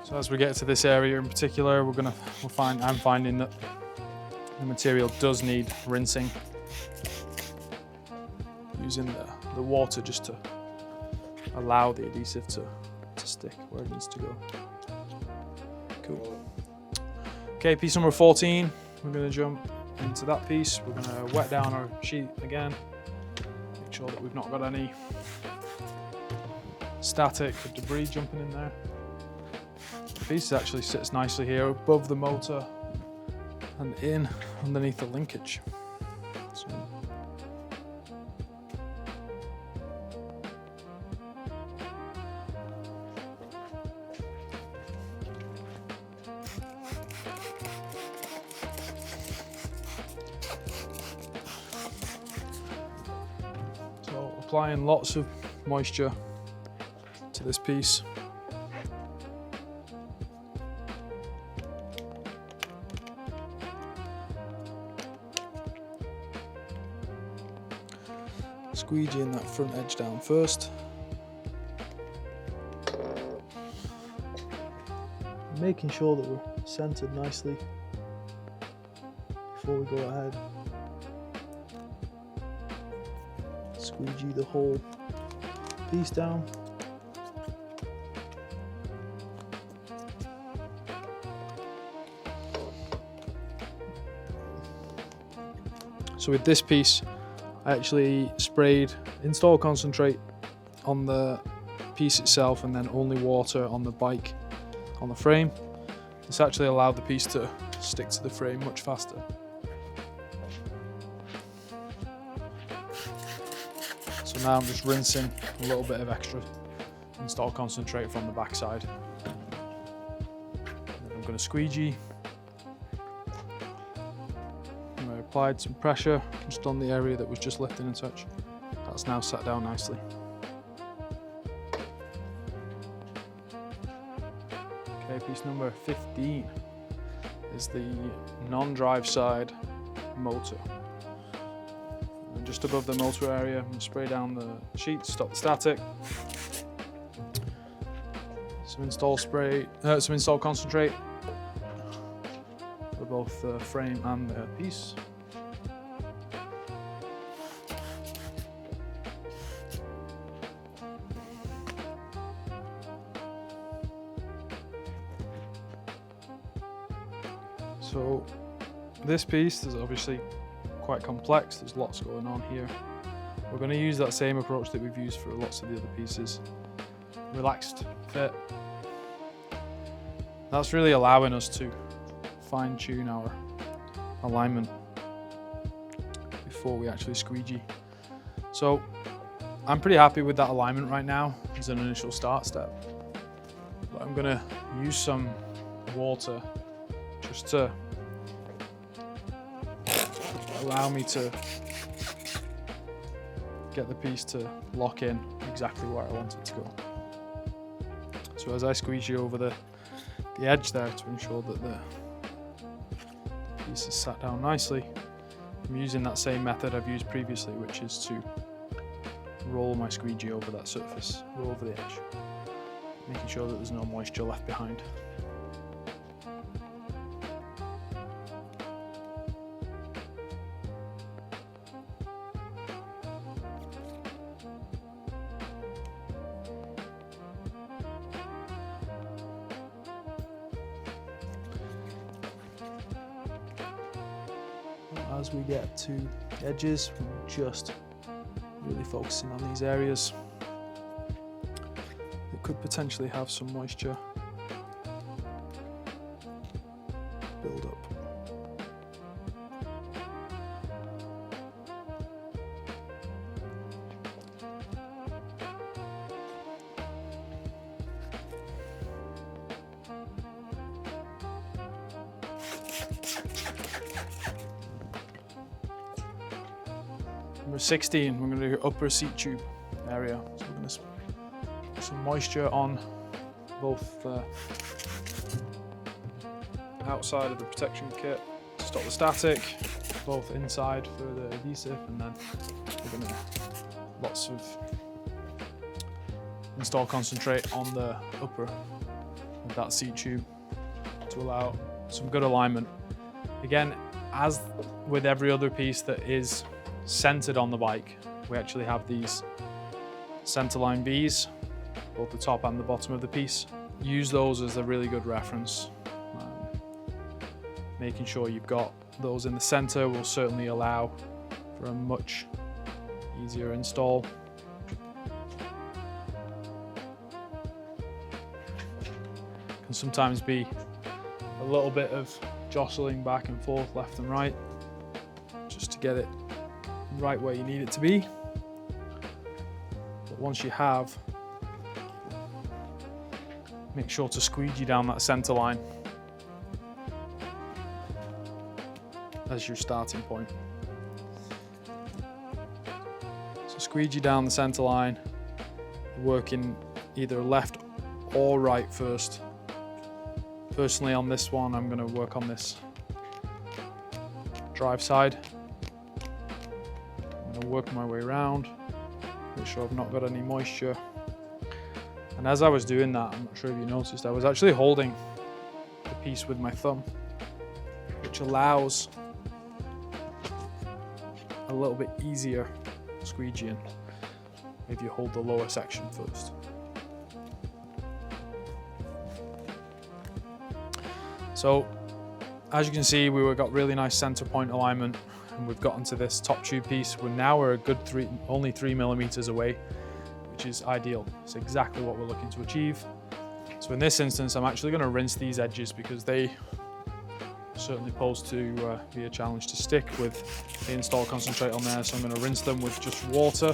So as we get to this area in particular, I'm finding that the material does need rinsing, using the water just to allow the adhesive to stick where it needs to go. Cool. Okay, piece number 14, we're going to jump into that piece. We're going to wet down our sheet again, make sure that we've not got any static or debris jumping in there. The piece actually sits nicely here above the motor and in underneath the linkage. So applying lots of moisture to this piece. Squeegeeing that front edge down first. Making sure that we're centered nicely before we go ahead. Squeegee the whole piece down. So with this piece, I actually sprayed install concentrate on the piece itself and then only water on the bike, on the frame. This actually allowed the piece to stick to the frame much faster. So now I'm just rinsing a little bit of extra install concentrate from the backside. I'm going to squeegee. I applied some pressure just on the area that was just lifting a touch. That's now sat down nicely. Okay, piece number 15 is the non-drive side motor. And just above the motor area, I'm going to spray down the sheet to stop the static. Some install concentrate for both the frame and the piece. So this piece is obviously quite complex, there's lots going on here. We're going to use that same approach that we've used for lots of the other pieces. Relaxed fit. That's really allowing us to fine tune our alignment before we actually squeegee. So I'm pretty happy with that alignment right now as an initial start step. But I'm going to use some water just to allow me to get the piece to lock in exactly where I want it to go. So as I squeegee over the edge there to ensure that the piece is sat down nicely, I'm using that same method I've used previously, which is to roll my squeegee over that surface, roll over the edge, making sure that there's no moisture left behind. As we get to the edges, we're just really focusing on these areas that could potentially have some moisture build up. Number 16, we're going to do upper seat tube area. So we're going to put some moisture on both the outside of the protection kit to stop the static, both inside for the adhesive, and then we're going to lots of install concentrate on the upper with that seat tube to allow some good alignment. Again, as with every other piece that is centered on the bike, we actually have these centerline V's, both the top and the bottom of the piece. Use those as a really good reference. Making sure you've got those in the center will certainly allow for a much easier install. Can sometimes be a little bit of jostling back and forth, left and right, just to get it right where you need it to be. But once you have, make sure to squeegee down that center line as your starting point. So squeegee down the center line, working either left or right first. Personally on this one, I'm going to work on this drive side. I'm going to work my way around, make sure I've not got any moisture. And as I was doing that, I'm not sure if you noticed, I was actually holding the piece with my thumb, which allows a little bit easier squeegeeing if you hold the lower section first. So as you can see, we've got really nice center point alignment, and we've gotten to this top tube piece. We're a good only 3 millimeters away, which is ideal. It's exactly what we're looking to achieve. So in this instance, I'm actually going to rinse these edges because they certainly pose to be a challenge to stick with the install concentrate on there. So I'm going to rinse them with just water.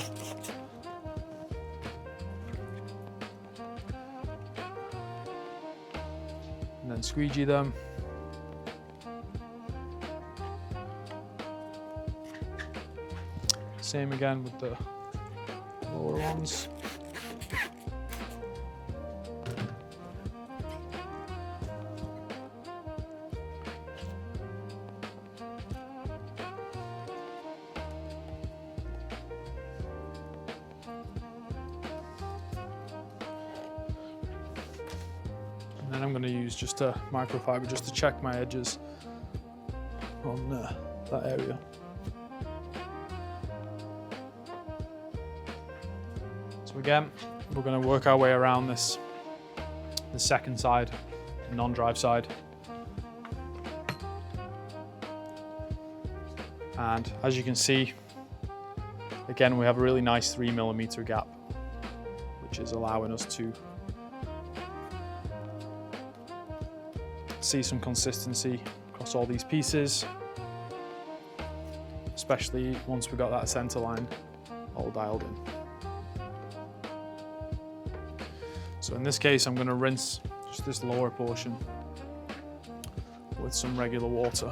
And then squeegee them. Same again with the lower ones. And then I'm going to use just a microfiber just to check my edges on that area. So again, we're going to work our way around the second side, the non-drive side. And as you can see, again, we have a really nice 3 millimeter gap, which is allowing us to see some consistency across all these pieces, especially once we've got that center line all dialed in. So in this case, I'm going to rinse just this lower portion with some regular water.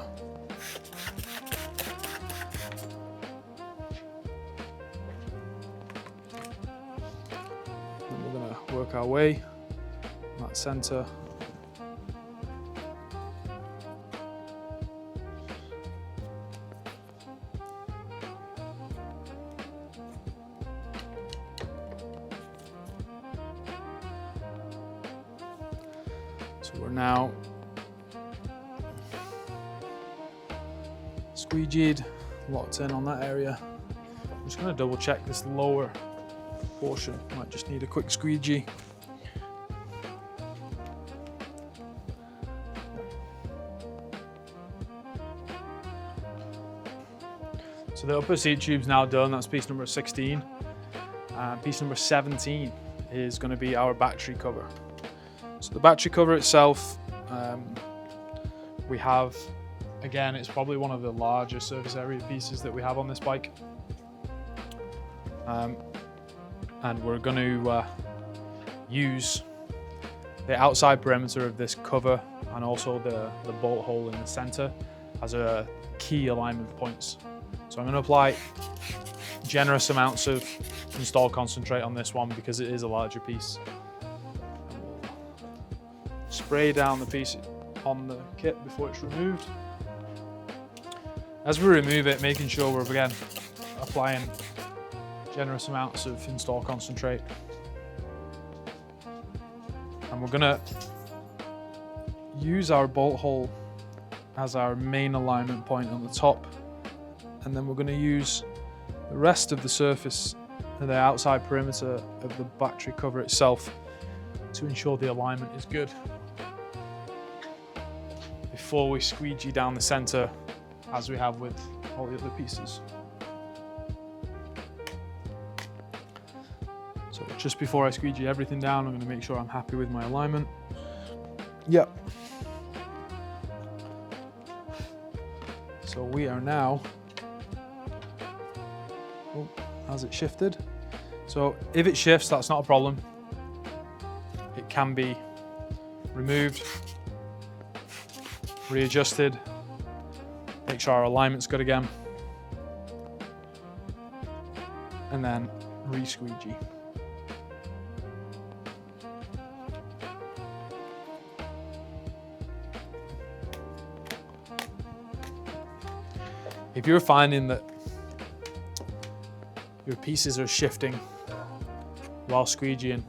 And we're going to work our way on that center. So we're now squeegeed, locked in on that area. I'm just going to double check this lower portion. Might just need a quick squeegee. So the upper seat tube's now done. That's piece number 16. Piece number 17 is going to be our battery cover. So the battery cover itself, we have, again, it's probably one of the larger surface area pieces that we have on this bike. And we're going to use the outside perimeter of this cover and also the bolt hole in the center as a key alignment points. So I'm going to apply generous amounts of install concentrate on this one because it is a larger piece. Spray down the piece on the kit before it's removed. As we remove it, making sure we're again applying generous amounts of install concentrate. And we're gonna use our bolt hole as our main alignment point on the top, and then we're going to use the rest of the surface and the outside perimeter of the battery cover itself to ensure the alignment is good before we squeegee down the center as we have with all the other pieces. So just before I squeegee everything down, I'm going to make sure I'm happy with my alignment. Yep. So we are now, oh, has it shifted? So if it shifts, that's not a problem. It can be removed, readjusted, make sure our alignment's good again, and then re-squeegee. If you're finding that your pieces are shifting while squeegeeing,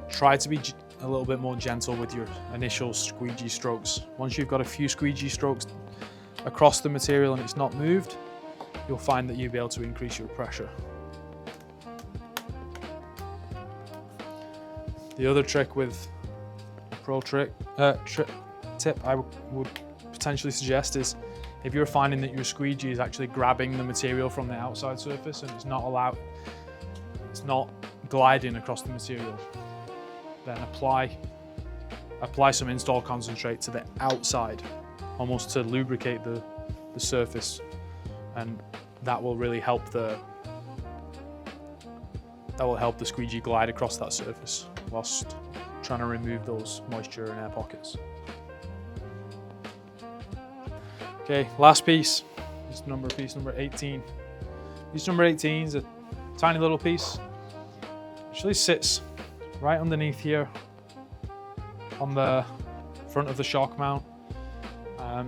try to be a little bit more gentle with your initial squeegee strokes. Once you've got a few squeegee strokes across the material and it's not moved, you'll find that you'll be able to increase your pressure. The other trick with pro tip I would potentially suggest is, if you're finding that your squeegee is actually grabbing the material from the outside surface and it's not gliding across the material, then apply some install concentrate to the outside, almost to lubricate the surface, and that will really help the squeegee glide across that surface whilst trying to remove those moisture and air pockets. Okay, last piece is piece number 18. Piece number 18 is a tiny little piece. Actually sits right underneath here on the front of the shock mount. Our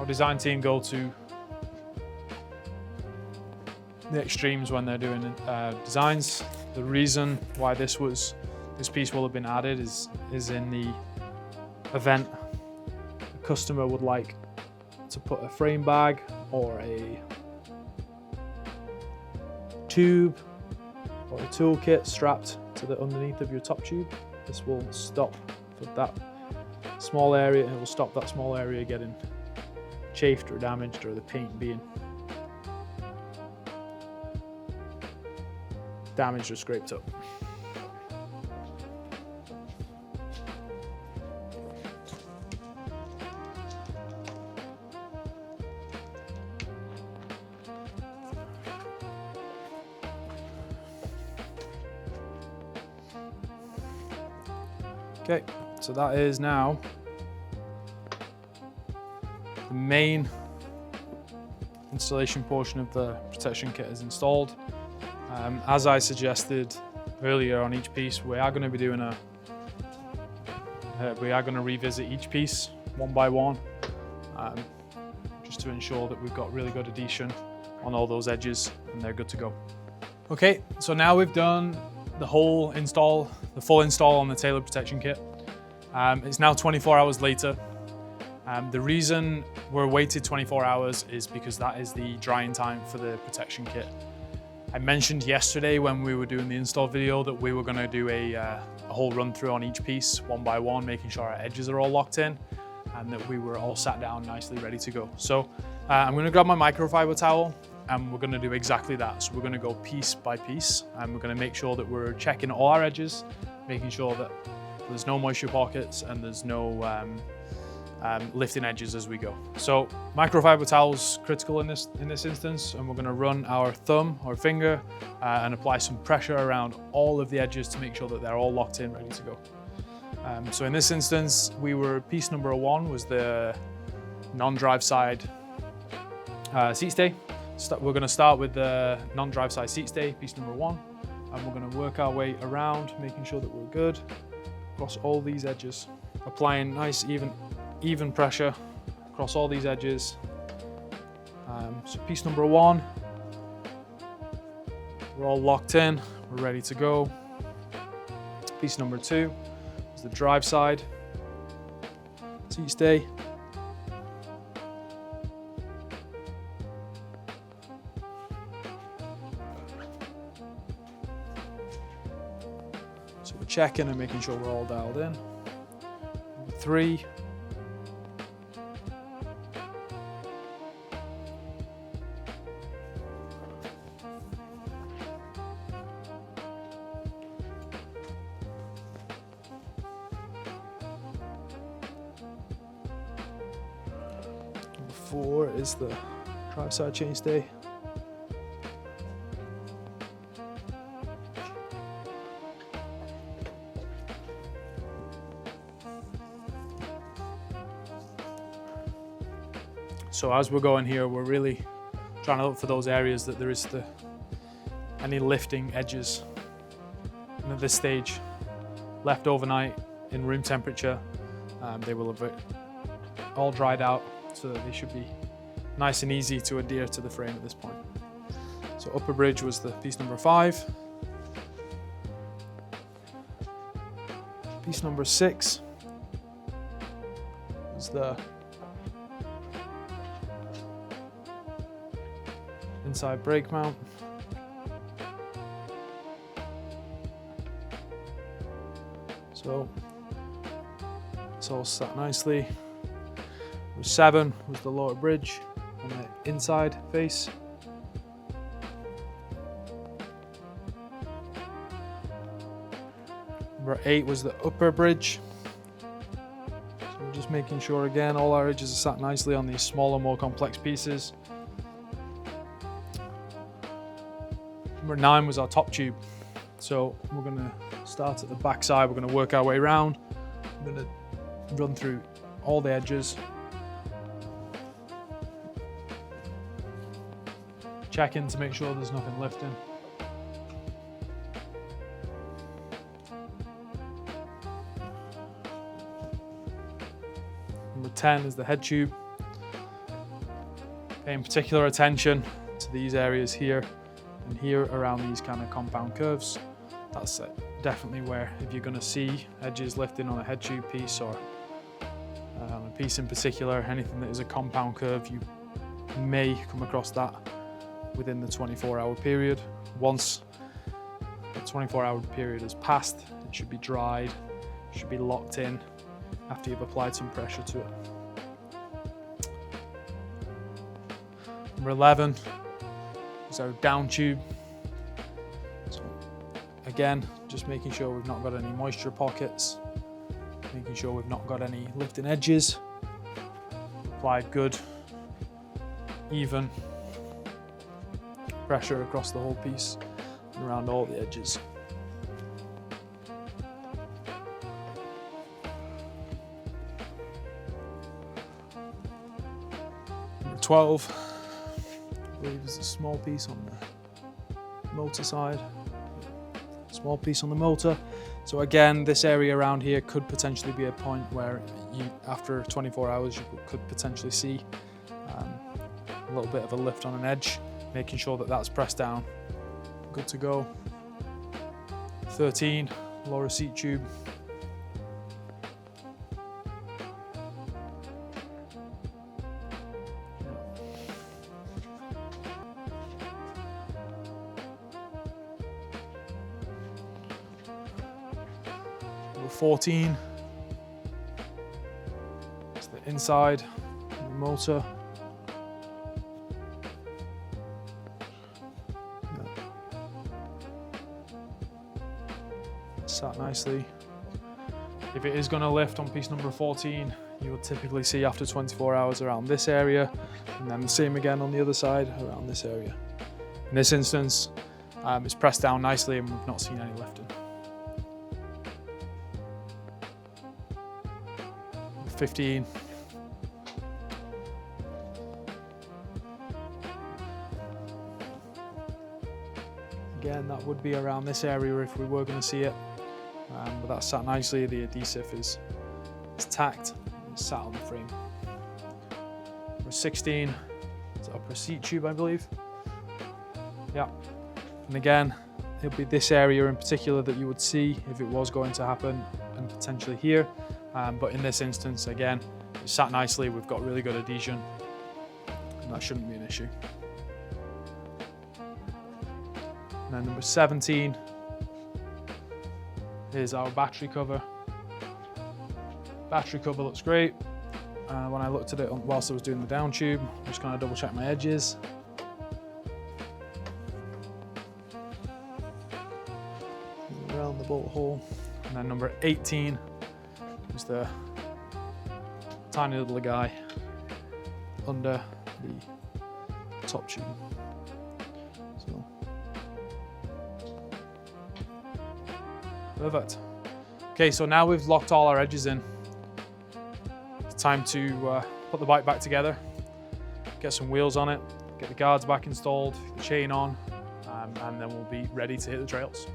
design team go to the extremes when they're doing designs. The reason why this piece will have been added is in the event customer would like to put a frame bag or a tube or a toolkit strapped to the underneath of your top tube. This will stop for that small area, and it will stop that small area getting chafed or damaged, or the paint being damaged or scraped up. Okay, so that is now the main installation portion of the protection kit is installed. As I suggested earlier on each piece, we are going to be doing we are going to revisit each piece one by one, just to ensure that we've got really good adhesion on all those edges and they're good to go. Okay, so now we've done the full install on the tailored protection kit. It's now 24 hours later. The reason we're waited 24 hours is because that is the drying time for the protection kit. I mentioned yesterday when we were doing the install video that we were going to do a whole run through on each piece one by one, making sure our edges are all locked in and that we were all sat down nicely ready to go. So I'm going to grab my microfiber towel and we're going to do exactly that. So we're going to go piece by piece and we're going to make sure that we're checking all our edges, making sure that there's no moisture pockets and there's no lifting edges as we go. So microfiber towel's critical in this instance, and we're going to run our thumb or finger and apply some pressure around all of the edges to make sure that they're all locked in, ready to go. So in this instance, piece number 1 was the non-drive side seat stay. We're going to start with the non-drive side seat stay, piece number 1, and we're going to work our way around, making sure that we're good across all these edges, applying nice even pressure across all these edges. So piece number 1, we're all locked in, we're ready to go. Piece number 2, is the drive side seat stay. So we're checking and making sure we're all dialed in. Number 3. Number 4 is the drive side chainstay. So as we're going here, we're really trying to look for those areas that there is any lifting edges. And at this stage, left overnight in room temperature, they will have all dried out, so that they should be nice and easy to adhere to the frame at this point. So upper bridge was the piece number 5. Piece number 6 was the inside brake mount. So it's all sat nicely. Number 7 was the lower bridge on the inside face. Number 8 was the upper bridge. So we're just making sure again all our edges are sat nicely on these smaller, more complex pieces. Number 9 was our top tube. So we're going to start at the back side, we're going to work our way around. I'm going to run through all the edges. Check in to make sure there's nothing lifting. Number 10 is the head tube. Paying particular attention to these areas here and here around these kind of compound curves. That's definitely where, if you're going to see edges lifting on a head tube piece or a piece in particular, anything that is a compound curve, you may come across that within the 24-hour period. Once the 24-hour period has passed, it should be dried, it should be locked in after you've applied some pressure to it. Number 11 is our down tube. So again, just making sure we've not got any moisture pockets, making sure we've not got any lifting edges. Applied good, even pressure across the whole piece and around all the edges. Number 12, I believe, is a small piece on the motor side. Small piece on the motor. So again, this area around here could potentially be a point where you, after 24 hours, you could potentially see a little bit of a lift on an edge, making sure that that's pressed down. Good to go. 13, lower seat tube. Number 14 is the inside of the motor. Sat nicely. If it is going to lift on piece number 14, you will typically see after 24 hours around this area, and then the same again on the other side around this area. In this instance, it's pressed down nicely and we've not seen any lifting. 15. Again, that would be around this area if we were going to see it. But that's sat nicely. The adhesive is tacked and it's sat on the frame. Number 16 is upper seat tube, I believe. Yeah. And again, it'll be this area in particular that you would see if it was going to happen, and potentially here. But in this instance, again, it sat nicely, we've got really good adhesion, and that shouldn't be an issue. And then number 17 is our battery cover. Battery cover looks great. When I looked at it whilst I was doing the down tube, I'm just going to double check my edges. Around the bolt hole. And then number 18 is the tiny little guy under the top tube. So, perfect. Okay, so now we've locked all our edges in. It's time to put the bike back together, get some wheels on it, get the guards back installed, the chain on, and then we'll be ready to hit the trails.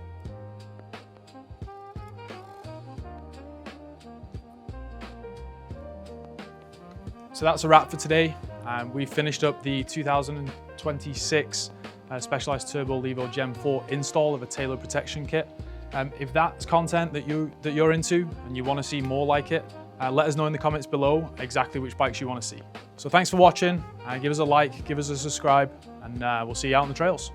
So that's a wrap for today. We finished up the 2026 Specialized Turbo Levo Gen 4 install of a tailored protection kit. If that's content that you're into and you want to see more like it, let us know in the comments below exactly which bikes you want to see. So thanks for watching. Give us a like, give us a subscribe, and we'll see you out on the trails.